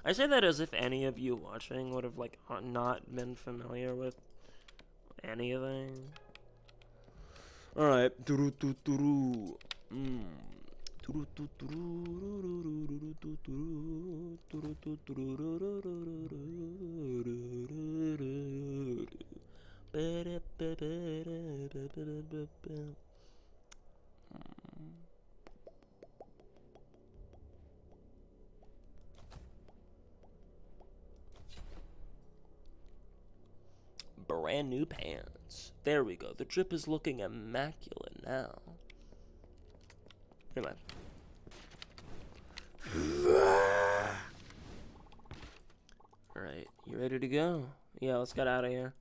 I say that as if any of you watching would have, like, not been familiar with anything. Alright. Brand new pants. There we go. The drip is looking immaculate now. Come on. Alright, you ready to go? Yeah, let's get out of here.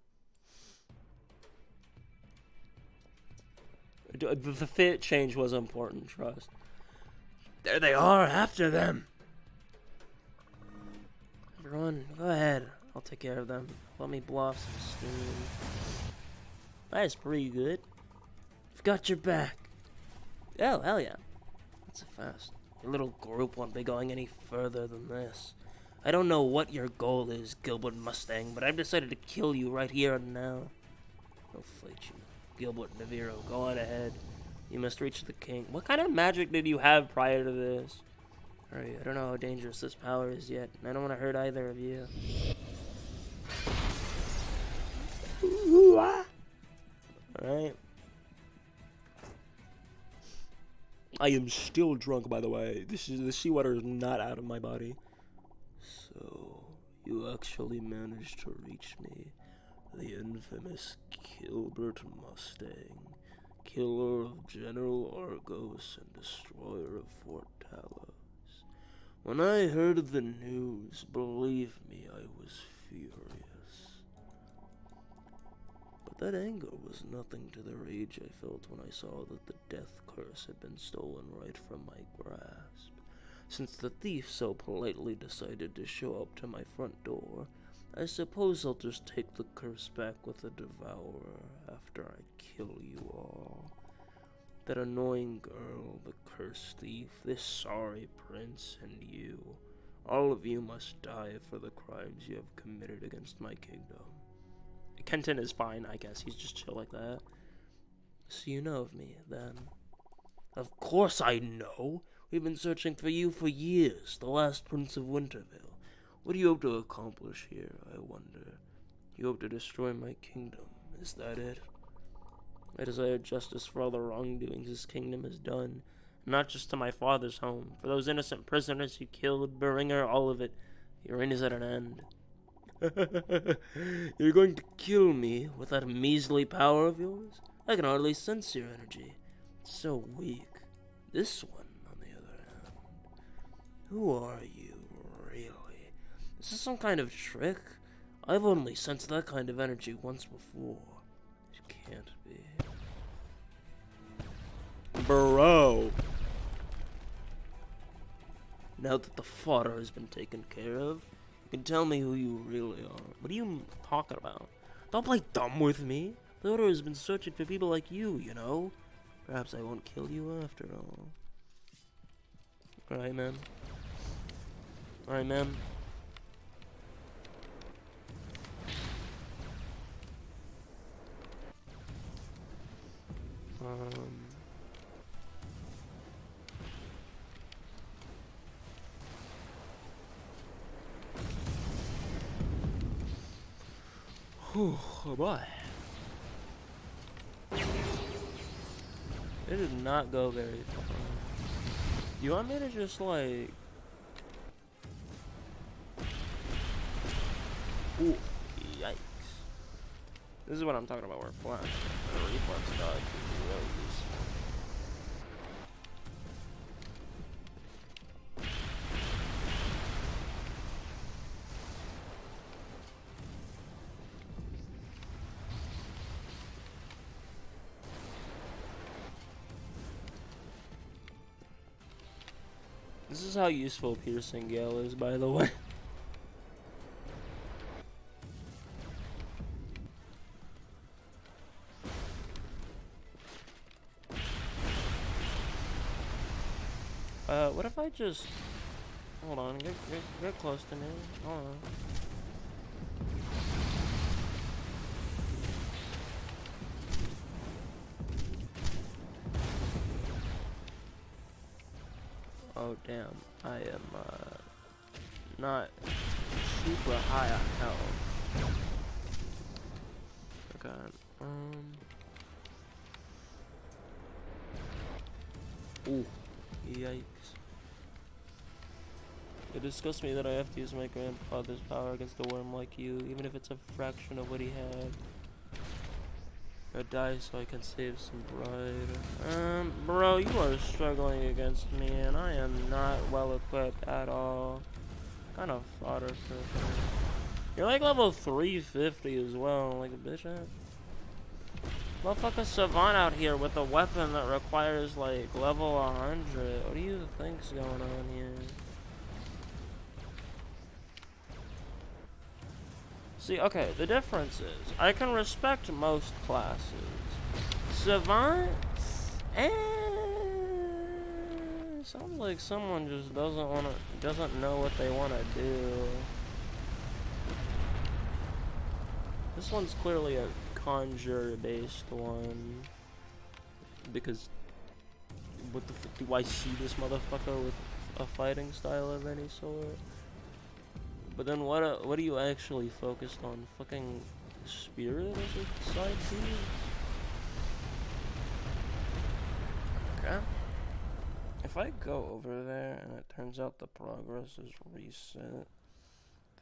The fit change was important, trust. There they are, after them! Everyone, go ahead. I'll take care of them. Let me blow off some steam. That's pretty good. I've got your back. Oh, hell yeah. That's a fast. Your little group won't be going any further than this. I don't know what your goal is, Gilbert Mustang, but I've decided to kill you right here and now. I'll fight you. Gilbert Naviro, go on ahead. You must reach the king. What kind of magic did you have prior to this? Alright, I don't know how dangerous this power is yet, and I don't want to hurt either of you. Alright. I am still drunk, by the way. The seawater is not out of my body. So, you actually managed to reach me. The infamous Gilbert Mustang. Killer of General Argos and destroyer of Fort Talos. When I heard the news, believe me, I was furious. But that anger was nothing to the rage I felt when I saw that the death curse had been stolen right from my grasp. Since the thief so politely decided to show up to my front door, I suppose I'll just take the curse back with the devourer after I kill you all. That annoying girl, the cursed thief, this sorry prince, and you. All of you must die for the crimes you have committed against my kingdom. Kenton is fine, I guess. He's just chill like that. So you know of me, then? Of course I know. We've been searching for you for years, the last prince of Winterville. What do you hope to accomplish here, I wonder? You hope to destroy my kingdom, is that it? I desire justice for all the wrongdoings this kingdom has done, not just to my father's home, for those innocent prisoners you killed, Beringer, all of it. Your reign is at an end. You're going to kill me with that measly power of yours? I can hardly sense your energy. It's so weak. This one, on the other hand. Who are you, really? Is this some kind of trick? I've only sensed that kind of energy once before. It can't be. Bro! Now that the fodder has been taken care of, you can tell me who you really are. What are you talking about? Don't play dumb with me. The Order has been searching for people like you, you know? Perhaps I won't kill you after all. Alright, man. Alright, man. Oh boy. It did not go very far. You want me to just like... Ooh, yikes. This is what I'm talking about where flash or reflex dodge is really useful. This is how useful Piercing Gale is, by the way. What if I just... Hold on, get close to me. Hold on. Oh damn, I am not super high on health. Okay, ooh, yikes. It disgusts me that I have to use my grandfather's power against a worm like you, even if it's a fraction of what he had. I die so I can save some bride. Bro, you are struggling against me, and I am not well equipped at all. Kind of fodder for me. You're like level 350 as well, like a bitch ass. Motherfucker savant out here with a weapon that requires like level 100. What do you think's going on here? See, okay, the difference is, I can respect most classes. Savant? Sounds like someone just doesn't know what they wanna do. This one's clearly a conjure-based one. Because, what the fuck do I see this motherfucker with a fighting style of any sort? But then what are you actually focused on? Fucking spirit as a side piece? Okay. If I go over there and it turns out the progress is reset,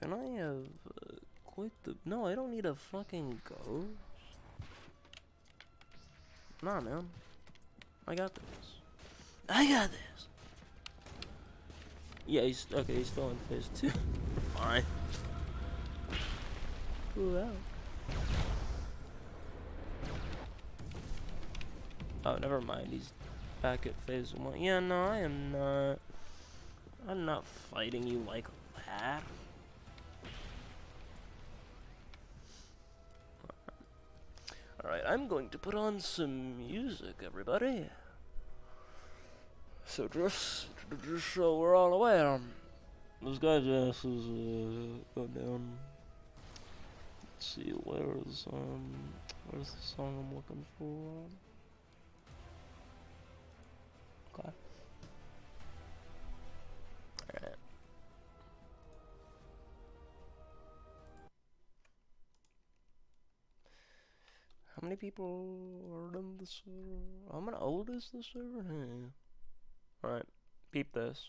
then I have quite the... No, I don't need a fucking ghost. Nah, man. I got this. I got this! Yeah, he's still in phase 2. Fine. Wow. Oh, never mind. He's back at phase 1. Yeah, no, I am not. I'm not fighting you like that. Alright, I'm going to put on some music, everybody. So just so we're all aware, this guy's ass is going down. Let's see, where's the song I'm looking for? Okay. Alright. How many people are in the server? How many old is the server? Hey. Alright, peep this.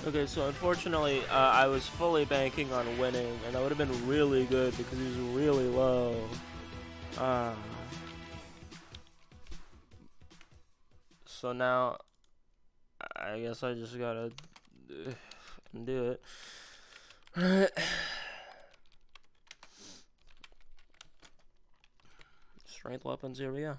Okay, so unfortunately, I was fully banking on winning, and that would have been really good because he was really low. Uh, so now, I guess I just gotta do it. Strength weapons, here we go.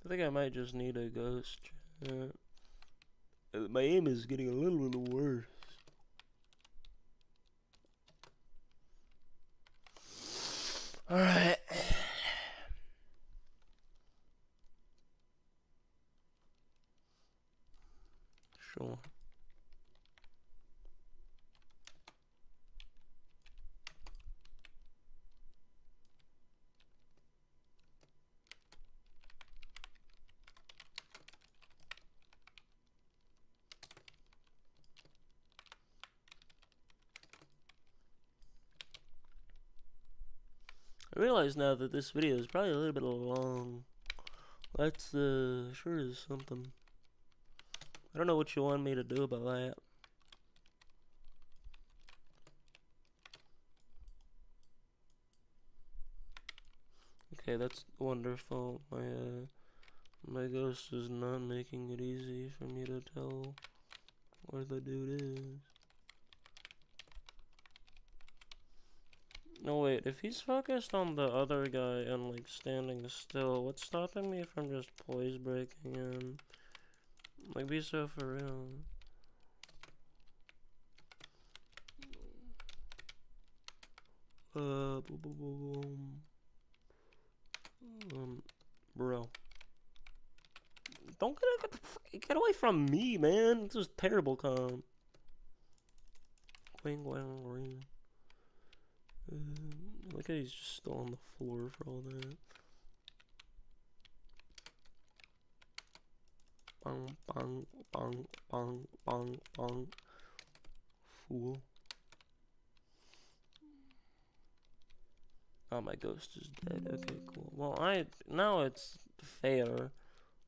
I think I might just need a ghost. My aim is getting a little worse. Alright. Sure. I realize now that this video is probably a little bit long. That's sure is something. I don't know what you want me to do about that. Okay, that's wonderful. My ghost is not making it easy for me to tell where the dude is. No, wait, if he's focused on the other guy and, like, standing still, what's stopping me from just poise breaking him? Like, be so for real. Boom, boom, boom, boom. Bro. Don't get away from me, man. This is terrible comp. Quang, quang, ring. Look how he's just still on the floor for all that. Bang, bang, bang, bang, bang, bang. Fool. Oh, my ghost is dead. Okay, cool. Well, now it's fair,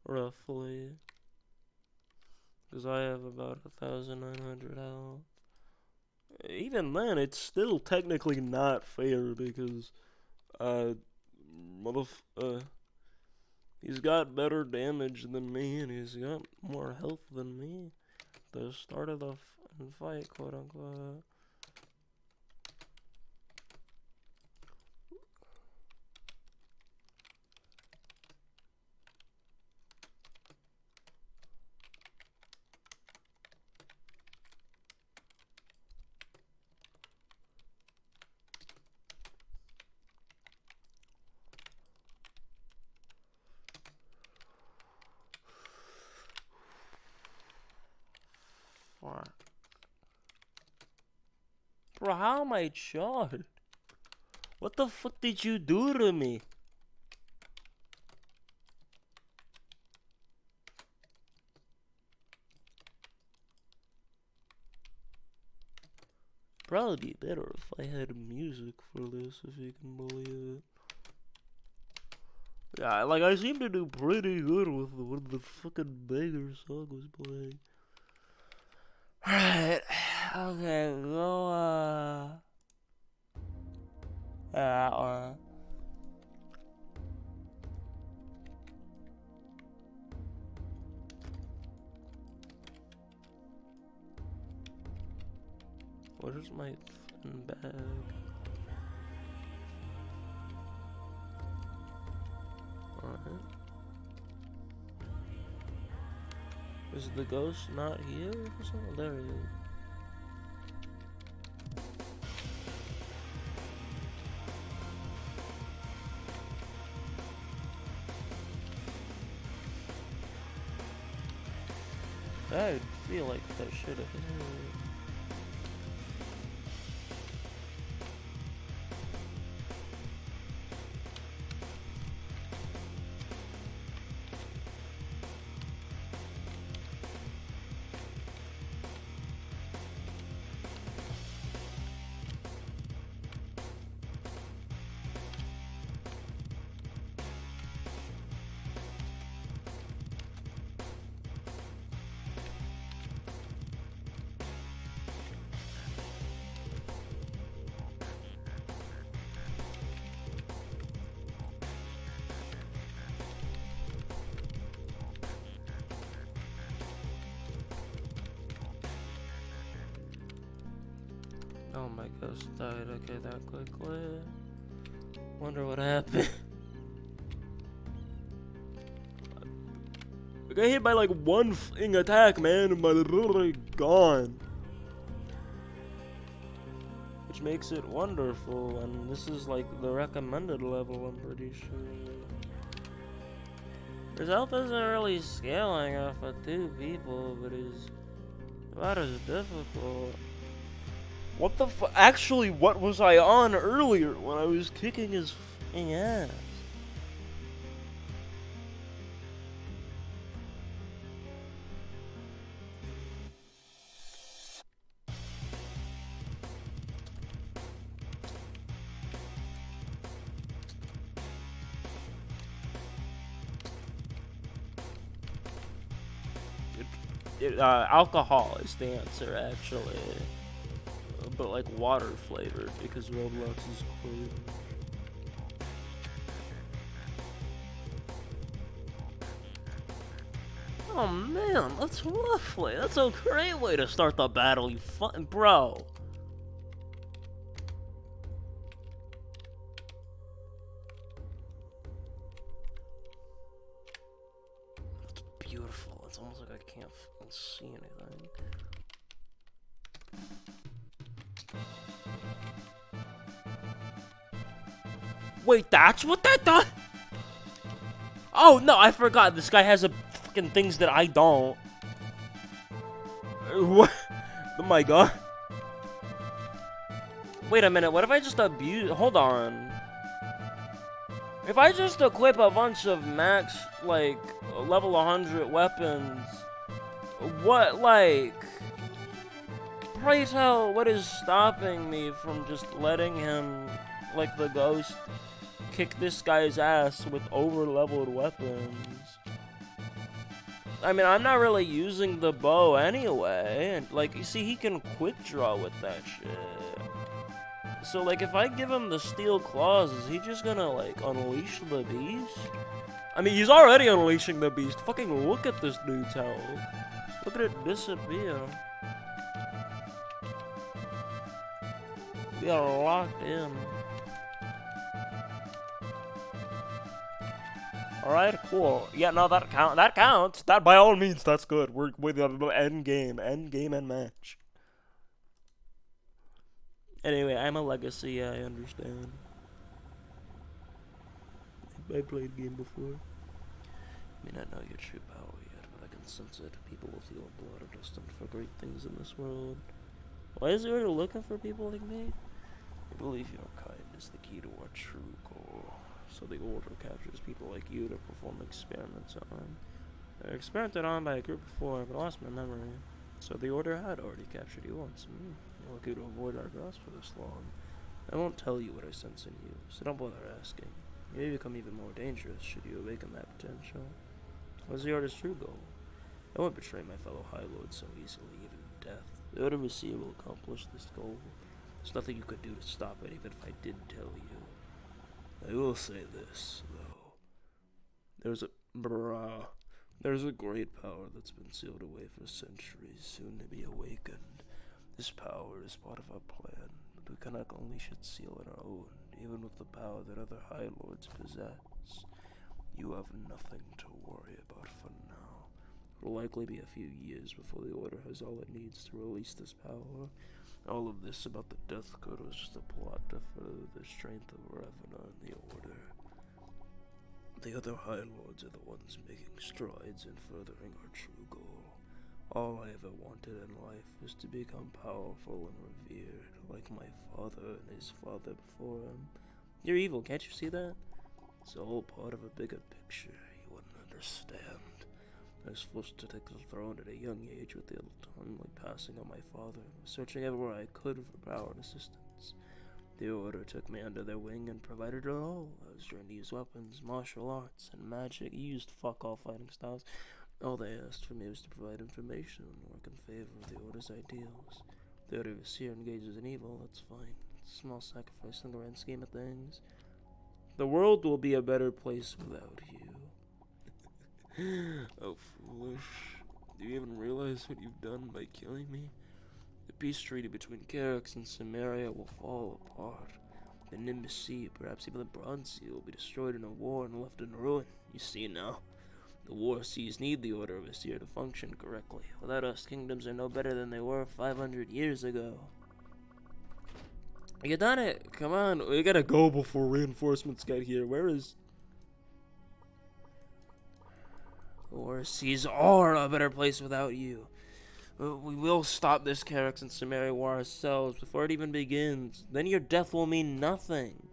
roughly. Because I have about 1,900 health. Even then, it's still technically not fair because, he's got better damage than me and he's got more health than me. The start of the fight, quote unquote. Bro, how am I charged? What the fuck did you do to me? Probably be better if I had music for this, if you can believe it. Yeah, like, I seem to do pretty good with when the fucking banger song was playing. Alright, okay, go, that one. Where's my fucking bag? Alright. Is the ghost not here or something? There he is. I feel like that should have been it. Oh, my ghost died, okay, that quickly. Wonder what happened. I got hit by like one attack, man, and my literally gone. Which makes it wonderful, and this is like the recommended level, I'm pretty sure. His health isn't really scaling off of 2 people, but he's about as difficult. What the fu- Actually, what was I on earlier when I was kicking his f***ing ass? Alcohol is the answer, actually. But like water flavored, because Roblox is crazy. Oh man, that's lovely. That's a great way to start the battle, you fucking bro. It's beautiful. It's almost like I can't fucking see anything. Wait, that's what that does? Oh no, I forgot. This guy has a fucking things that I don't. What? Oh my god. Wait a minute, what if I just abuse? Hold on. If I just equip a bunch of max, like, level 100 weapons, what, like, pray tell, what is stopping me from just letting him, like the ghost, kick this guy's ass with over-leveled weapons? I mean, I'm not really using the bow anyway, and, like, you see, he can quick draw with that shit. So, like, if I give him the steel claws, is he just gonna, like, unleash the beast? I mean, he's already unleashing the beast. Fucking look at this dude's health. Look at it disappear. We are locked in. Alright, cool. Yeah, no, that counts. That, by all means, that's good. We're with the end game and match. Anyway, I'm a legacy, yeah, I understand. I played the game before. I may not know your true power yet, but I can sense it. People with your blood are destined for great things in this world. Why is the Order looking for people like me? I believe your kind is the key to our true goal. So the Order captures people like you to perform experiments on. I experimented on by a group before, but I lost my memory. So the Order had already captured you once. Lucky to avoid our grasp for this long. I won't tell you what I sense in you, so don't bother asking. You may become even more dangerous should you awaken that potential. What's the Order's true goal? I won't betray my fellow High Lords so easily, even death. The Order of Sea will accomplish this goal. There's nothing you could do to stop it, even if I did tell you. I will say this, though. There's a great power that's been sealed away for centuries, soon to be awakened. This power is part of our plan, but we cannot unleash its seal on our own, even with the power that other High Lords possess. You have nothing to worry about for now. It will likely be a few years before the Order has all it needs to release this power. All of this about the Death Code was just a plot to further the strength of Ravenna and the Order. The other High Lords are the ones making strides in furthering our true goal. All I ever wanted in life was to become powerful and revered, like my father and his father before him. You're evil, can't you see that? It's all part of a bigger picture you wouldn't understand. I was forced to take the throne at a young age with the untimely passing of my father, searching everywhere I could for power and assistance. The Order took me under their wing and provided it all. I was trained to use weapons, martial arts, and magic. Used fuck all fighting styles. All they asked for me was to provide information and work in favor of the Order's ideals. The Order is here engages in evil, that's fine. It's a small sacrifice in the grand scheme of things. The world will be a better place without you. Oh, foolish. Do you even realize what you've done by killing me? The peace treaty between Carrick and Samaria will fall apart. The Nimbus Sea, perhaps even the Bronze Sea, will be destroyed in a war and left in ruin. You see now. The war seas need the Order of Asir to function correctly. Without us, kingdoms are no better than they were 500 years ago. You done it! Come on, we gotta go before reinforcements get here. Where is... The war seas are a better place without you. We will stop this Carrick and Samaria war ourselves before it even begins. Then your death will mean nothing.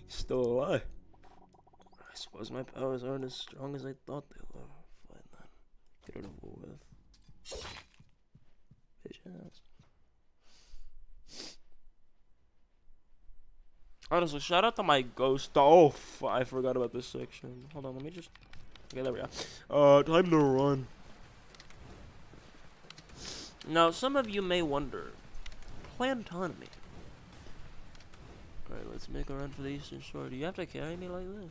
Still alive. I suppose my powers aren't as strong as I thought they were. Fine then. Get it over with. Bitch ass. Honestly, shout out to my ghost. Oh, I forgot about this section. Hold on, let me just... Okay, there we go. Time to run. Now, some of you may wonder, play autonomy. Alright, let's make a run for the Eastern Shore. Do you have to carry me like this?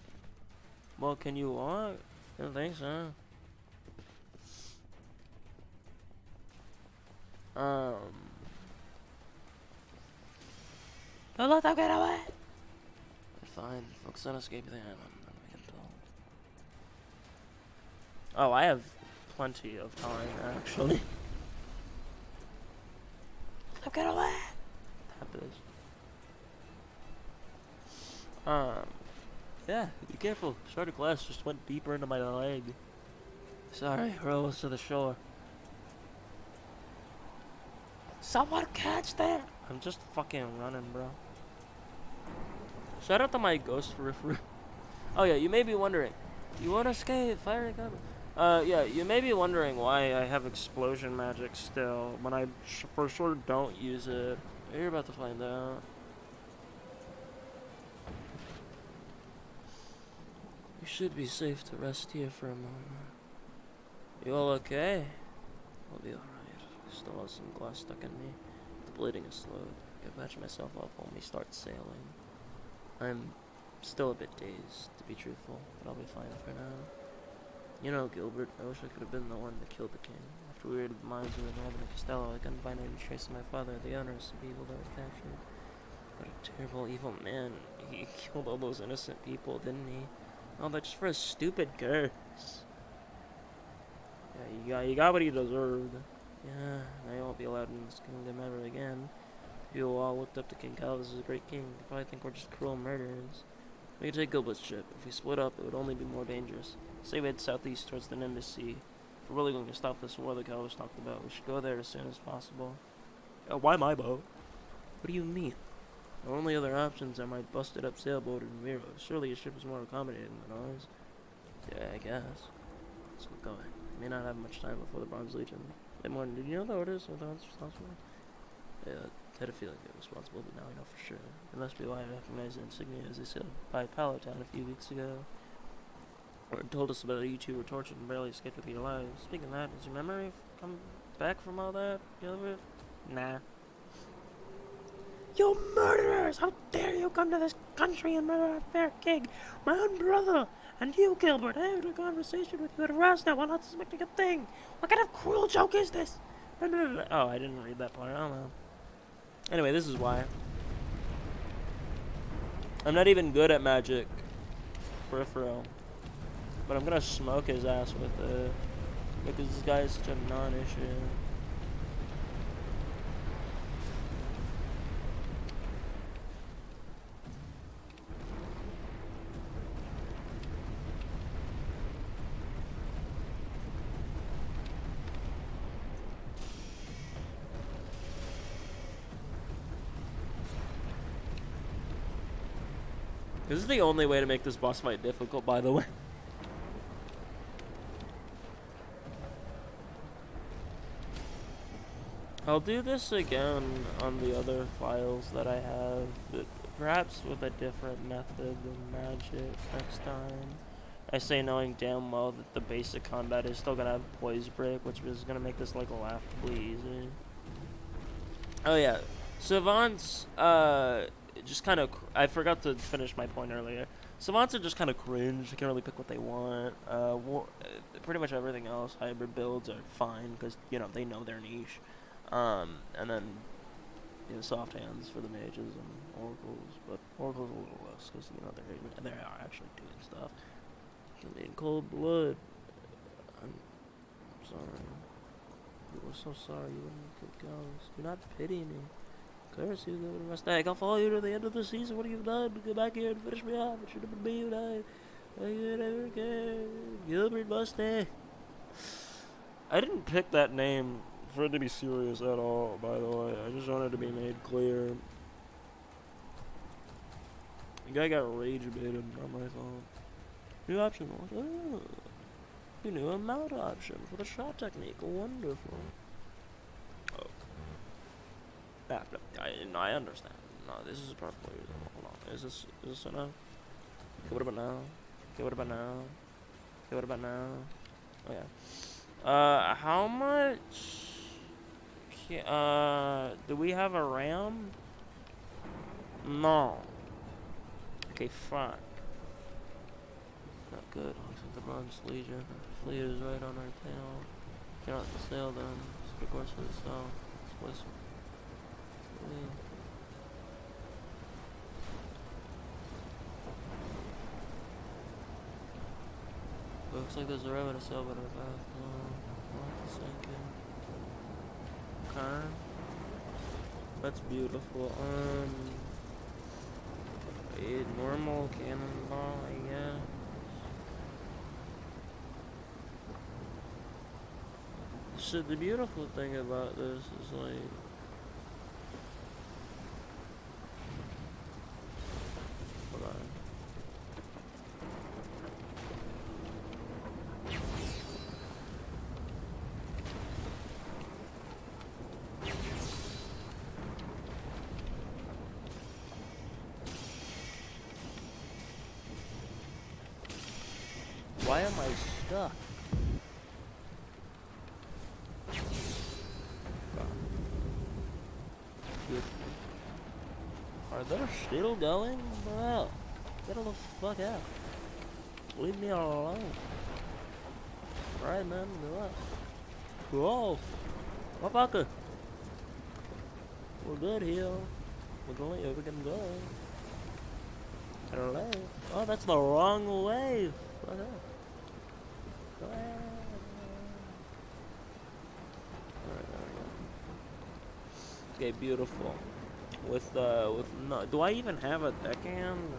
Well, can you walk? I don't think so. Don't let them get away! Fine, focus on escaping the island, then we can talk. Oh, I have plenty of time, actually. Get away! Tap this. Yeah, be careful. Starter glass just went deeper into my leg. Sorry, we're almost to the shore. Someone catch there! I'm just fucking running, bro. Shout out to my ghost riffer. Oh yeah, you may be wondering, you won't escape, fire and cover. Yeah, you may be wondering why I have explosion magic still, when I for sure don't use it. You're about to find out. You should be safe to rest here for a moment. You all okay? I'll be alright. Still have some glass stuck in me. The bleeding is slowed. I can patch myself up when we start sailing. I'm still a bit dazed, to be truthful, but I'll be fine for now. You know, Gilbert, I wish I could have been the one to kill the king. After we raided the mines of the Northern Costello, I couldn't find any trace of my father, the owners of people that were captured. What a terrible, evil man. He killed all those innocent people, didn't he? All that just for a stupid curse. Yeah, you got what he deserved. Yeah, I won't be allowed in this kingdom ever again. People all looked up to King Calvus as a great king. They probably think we're just cruel murderers. We could take Gilbert's ship. If we split up, it would only be more dangerous. Say we head southeast towards the Nimbus Sea. If we're really going to stop this war that Calvus talked about, we should go there as soon as possible. Why my boat? What do you mean? The only other options are my busted-up sailboat in Miro. Surely your ship is more accommodating than ours. Yeah, I guess. Let's get going. We may not have much time before the Bronze Legion. Hey, Morton, did you know the orders are the ones responsible? Yeah, I had a feeling they were responsible, but now I know for sure. It must be why I recognize the insignia as they sailed by Palatown a few weeks ago. Morton told us about how you two were tortured and barely escaped with your lives. Speaking of that, has your memory come back from all that, Gilbert? Nah. You murderers! How dare you come to this country and murder our fair king, my own brother! And you, Gilbert, I had a conversation with you at Rosna while not suspecting a thing! What kind of cruel joke is this? Oh, I didn't read that part. I don't know. Anyway, this is why. I'm not even good at magic. Peripheral. But I'm gonna smoke his ass with it. Because this guy is such a non-issue. This is the only way to make this boss fight difficult, by the way. I'll do this again on the other files that I have, but perhaps with a different method than magic next time. I say knowing damn well that the basic combat is still gonna have poise break, which is gonna make this like laughably easy. Oh yeah, savants, just kind of, I forgot to finish my point earlier. Savants are just kind of cringe, they can't really pick what they want. Pretty much everything else, hybrid builds are fine, because, you know, they know their niche. And then, you know, soft hands for the mages and oracles, but oracles a little less, because, you know, they are actually doing stuff. In cold blood. I'm sorry. You were so sorry you wouldn't get ghosts. Do not pity me. Curse you, go to mistake. I'll follow you to the end of the season. What have you done? Go back here and finish me off. It should have been me and I never cared. Gilbert Mustang. I didn't pick that name for it to be serious at all, by the way. I just wanted to be made clear. The guy got rage baited, not my fault. New option. Oh, you knew a mount option for the shot technique. Wonderful. Oh. No, I understand. No, this is perfectly reasonable. Hold on. Is this enough? Okay, what about now? Okay, what about now? Okay, what about now? Oh yeah. How much? Do we have a RAM? No. Okay, fine. Not good. Looks like the Bronze Legion fleet is right on our tail. Cannot sail them. Super courses, so let's looks like there's a rabbit to sail, but our path. We'll have to sink it. Okay. That's beautiful. A normal cannonball, I guess. So the beautiful thing about this is like, hold on. Why am I stuck? Are they still going? Well, get the fuck out. Leave me alone. Alright, man, go up. Whoa! Motherfucker! We're good here. We're going, we can go. Hello? Oh, that's the wrong way. Fuck up. Go ahead. Alright, there we go. Okay, beautiful. With no, do I even have a deckhand?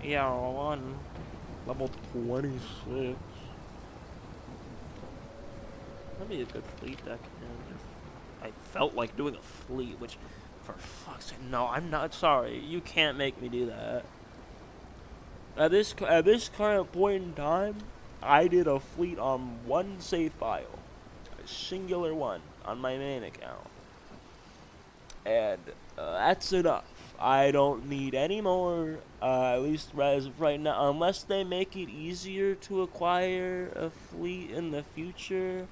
Yeah, one. Level 26. That'd be a good fleet deckhand if I felt like doing a fleet, which, for fuck's sake, no, I'm not sorry. You can't make me do that. At this current point in time, I did a fleet on one save file. A singular one on my main account. And that's enough. I don't need any more, at least as of right now, unless they make it easier to acquire a fleet in the future.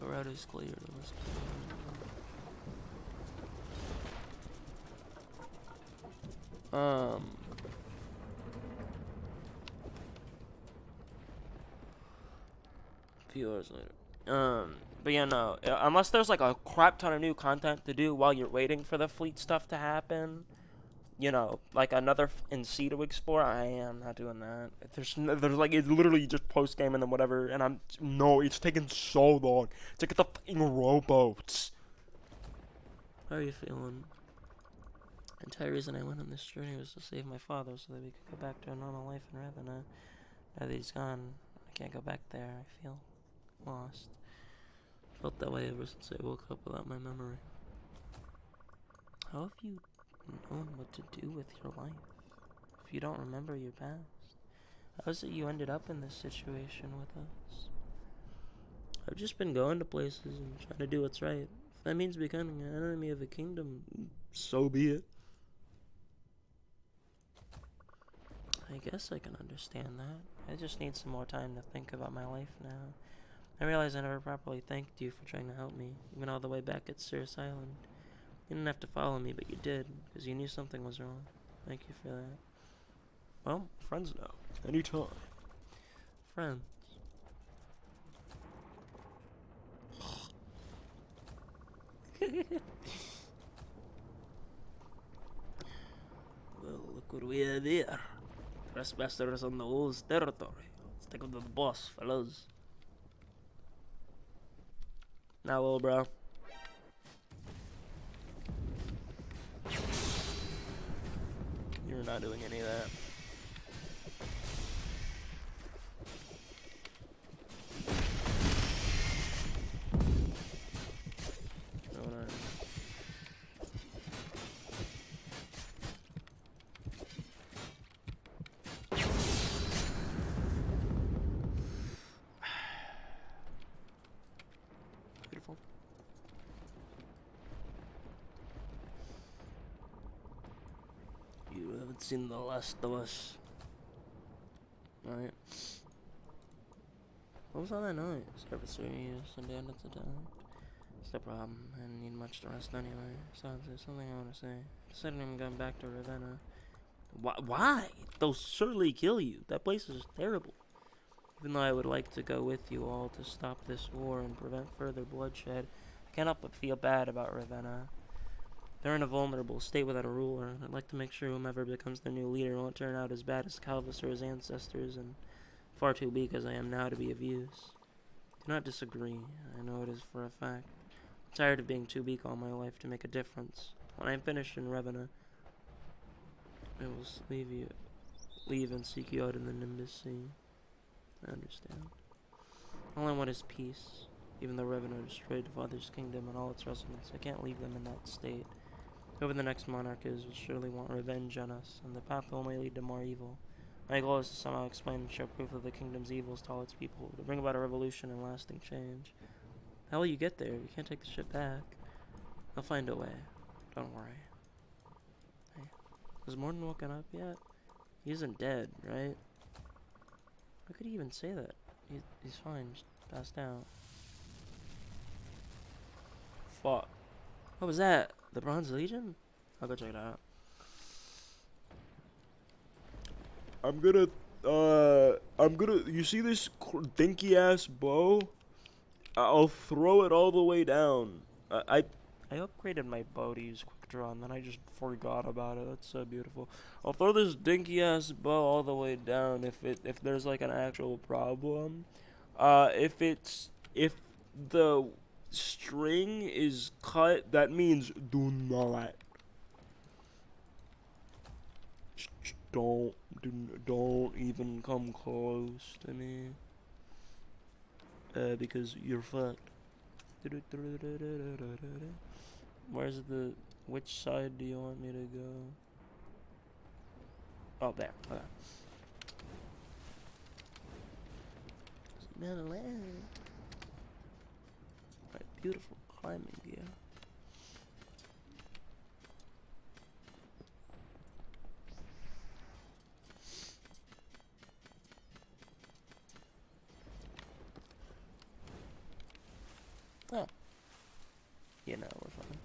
The route is clear. A few hours later. But yeah, no. Unless there's like a crap ton of new content to do while you're waiting for the fleet stuff to happen, you know, like another in sea to explore. I am not doing that. There's like it's literally just post game and then whatever. And it's taking so long to get the fucking rowboats. How are you feeling? The entire reason I went on this journey was to save my father so that we could go back to a normal life in Ravenna. Now that he's gone, I can't go back there. I feel lost. Felt that way ever since I woke up without my memory. How have you known what to do with your life if you don't remember your past? How is it you ended up in this situation with us? I've just been going to places and trying to do what's right. If that means becoming an enemy of the kingdom, so be it. I guess I can understand that. I just need some more time to think about my life now. I realize I never properly thanked you for trying to help me, even all the way back at Cirrus Island. You didn't have to follow me, but you did, because you knew something was wrong. Thank you for that. Well, friends now. Anytime. Friends. Well, look what we have here. Trespassers on the Wolves' territory. Let's take them to the boss, fellas. Now, little bro. You're not doing any of that. No, no. Beautiful. You haven't seen The Last of Us. Right. What was all that noise? Every serious and down at the time. It's the problem. I didn't need much to rest anyway. Besides, there's something I want to say. I decided I'm going back to Ravenna. Why? They'll surely kill you. That place is terrible. Even though I would like to go with you all to stop this war and prevent further bloodshed, I can't help but feel bad about Ravenna. They're in a vulnerable state without a ruler, and I'd like to make sure whomever becomes their new leader won't turn out as bad as Calvus or his ancestors, and far too weak as I am now to be of use. Do not disagree. I know it is for a fact. I'm tired of being too weak all my life to make a difference. When I'm finished in Ravenna, I will leave and seek you out in the Nimbus Sea. I understand. All I want is peace. Even though Ravenna destroyed Father's kingdom and all its residents, I can't leave them in that state. Whoever the next monarch is will surely want revenge on us, and the path will only lead to more evil. My goal is to somehow explain and show proof of the kingdom's evils to all its people, to bring about a revolution and lasting change. How will you get there? You can't take the ship back. I'll find a way. Don't worry. Hey, has Morton woken up yet? He isn't dead, right? How could he even say that? He's fine, just passed out. Fuck. What was that? The Bronze Legion? I'll go check it out. You see this dinky ass bow? I'll throw it all the way down. I upgraded my bow to use quick draw, and then I just forgot about it. That's so beautiful. I'll throw this dinky ass bow all the way down if there's like an actual problem. If the string is cut, that means do not. Don't even come close to me. Because you're fucked. Which side do you want me to go? Oh, there. Okay. Right, beautiful climbing gear. Oh. You know, we're fine.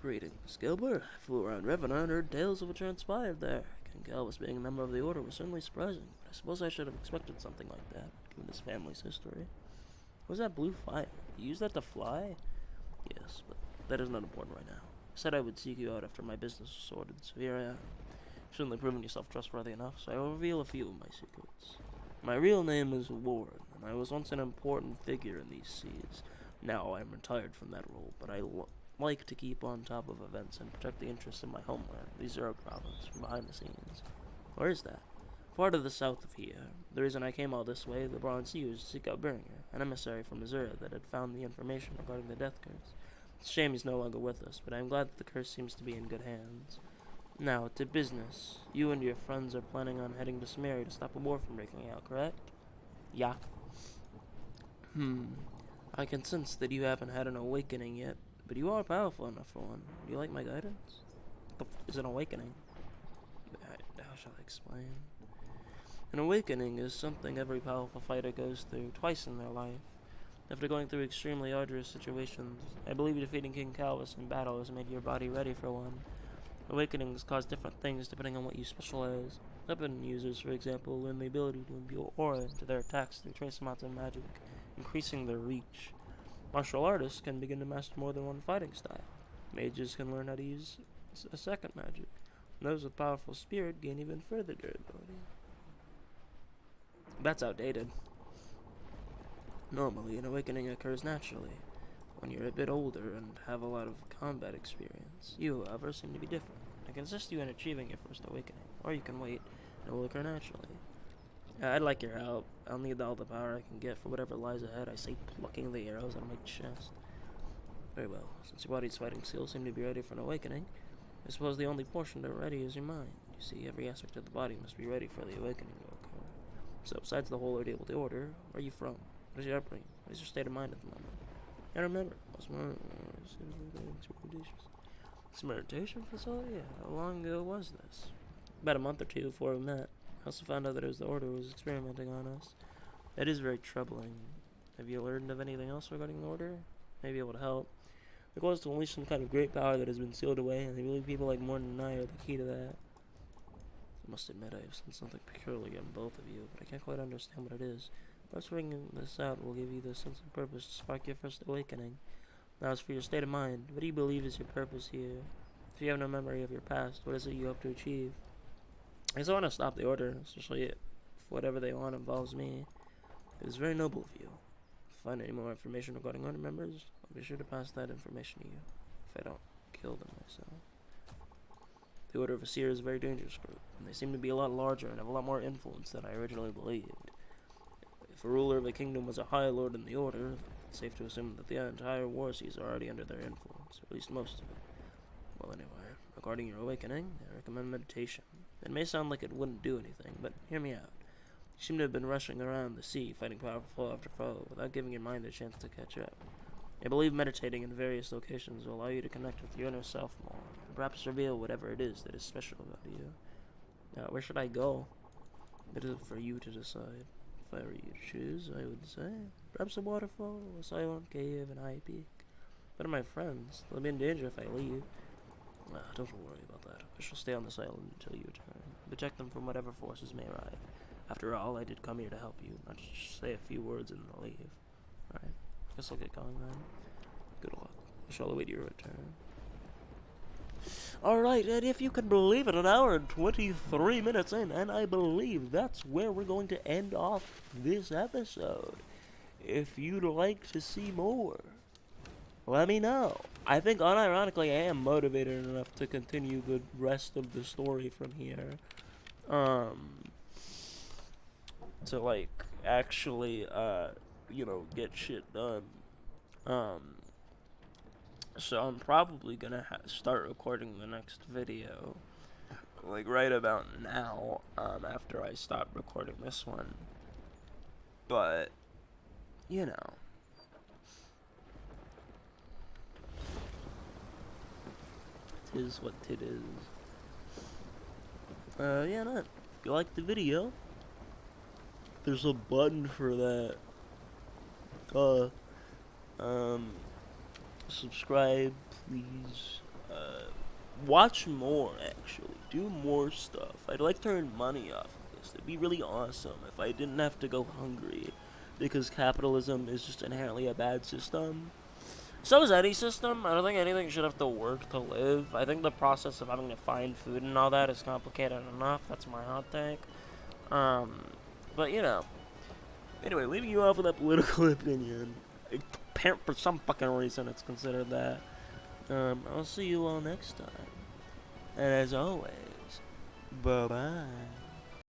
Greetings, Gilbert. I flew around Ravenna and heard tales of what transpired there. King Calvus being a member of the Order was certainly surprising, but I suppose I should have expected something like that, given his family's history. What was that blue fire? You used that to fly? Yes, but that is not important right now. I said I would seek you out after my business was sorted, so here I am. You've certainly proven yourself trustworthy enough, so I will reveal a few of my secrets. My real name is Warren, and I was once an important figure in these seas. Now I am retired from that role, but I like to keep on top of events and protect the interests of my homeland, the Zero province, from behind the scenes. Where is that? Part of the south of here. The reason I came all this way, the Bronze Sea, was to seek out Beringer, an emissary from Missouri that had found the information regarding the death curse. It's a shame he's no longer with us, but I am glad that the curse seems to be in good hands. Now, to business. You and your friends are planning on heading to Samaria to stop a war from breaking out, correct? Yeah. I can sense that you haven't had an awakening yet, but you are powerful enough for one. Do you like my guidance? What the f is an awakening? How shall I explain? An awakening is something every powerful fighter goes through twice in their life. After going through extremely arduous situations, I believe defeating King Calvus in battle has made your body ready for one. Awakenings cause different things depending on what you specialize. Weapon users, for example, learn the ability to imbue aura into their attacks through trace amounts of magic, increasing their reach. Martial artists can begin to master more than one fighting style. Mages can learn how to use a second magic. And those with powerful spirit gain even further durability. That's outdated. Normally, an awakening occurs naturally, when you're a bit older and have a lot of combat experience. You, however, seem to be different. I can assist you in achieving your first awakening, or you can wait, and it will occur naturally. I'd like your help. I'll need all the power I can get for whatever lies ahead. I say, plucking the arrows out of my chest. Very well. Since your body's fighting skills seem to be ready for an awakening, I suppose the only portion that are ready is your mind. You see, every aspect of the body must be ready for the awakening to occur. So, besides the whole ordeal with the Order, where are you from? What is your upbringing? What is your state of mind at the moment? I remember. This meditation facility? Yeah, how long ago was this? About a month or two before we met. I also found out that it was the Order who was experimenting on us. That is very troubling. Have you learned of anything else regarding the Order? May be able to help. The goal is to unleash some kind of great power that has been sealed away, and I believe people like Morton and I are the key to that. I must admit I have sensed something peculiar in both of you, but I can't quite understand what it is. Perhaps figuring this out will give you the sense of purpose to spark your first awakening. Now, as for your state of mind, what do you believe is your purpose here? If you have no memory of your past, what is it you hope to achieve? I just want to stop the Order, especially if whatever they want involves me. It is very noble of you. If you find any more information regarding Order members, I'll be sure to pass that information to you, if I don't kill them myself. The Order of Asir is a very dangerous group, and they seem to be a lot larger and have a lot more influence than I originally believed. If a ruler of a kingdom was a high lord in the Order, it's safe to assume that the entire war seas are already under their influence, or at least most of it. Well, anyway, regarding your awakening, I recommend meditation. It may sound like it wouldn't do anything, but hear me out. You seem to have been rushing around the sea, fighting powerful foe after foe, without giving your mind a chance to catch up. I believe meditating in various locations will allow you to connect with your inner self more, and perhaps reveal whatever it is that is special about you. Now, where should I go? It is for you to decide. If I were you to choose, I would say, perhaps a waterfall, a silent cave, an high peak. But are my friends? They'll be in danger if I leave. Don't worry about that. I shall stay on this island until you return. Protect them from whatever forces may arrive. After all, I did come here to help you, not just say a few words and then leave. Alright, guess I'll get going then. Good luck. I shall await your return. Alright, and if you can believe it, an hour and 23 minutes in, and I believe that's where we're going to end off this episode. If you'd like to see more, let me know. I think, unironically, I am motivated enough to continue the rest of the story from here. To, like, actually, get shit done. So I'm probably gonna start recording the next video, like, right about now, after I stop recording this one. But, you know. Is what it is. Yeah, if you like the video, there's a button for that. Subscribe, please. Watch more, actually. Do more stuff. I'd like to earn money off of this. It'd be really awesome if I didn't have to go hungry, because capitalism is just inherently a bad system. So is any system. I don't think anything should have to work to live. I think the process of having to find food and all that is complicated enough. That's my hot take. But, you know. Anyway, leaving you off with that political opinion. For some fucking reason, it's considered that. I'll see you all next time. And as always, bye-bye.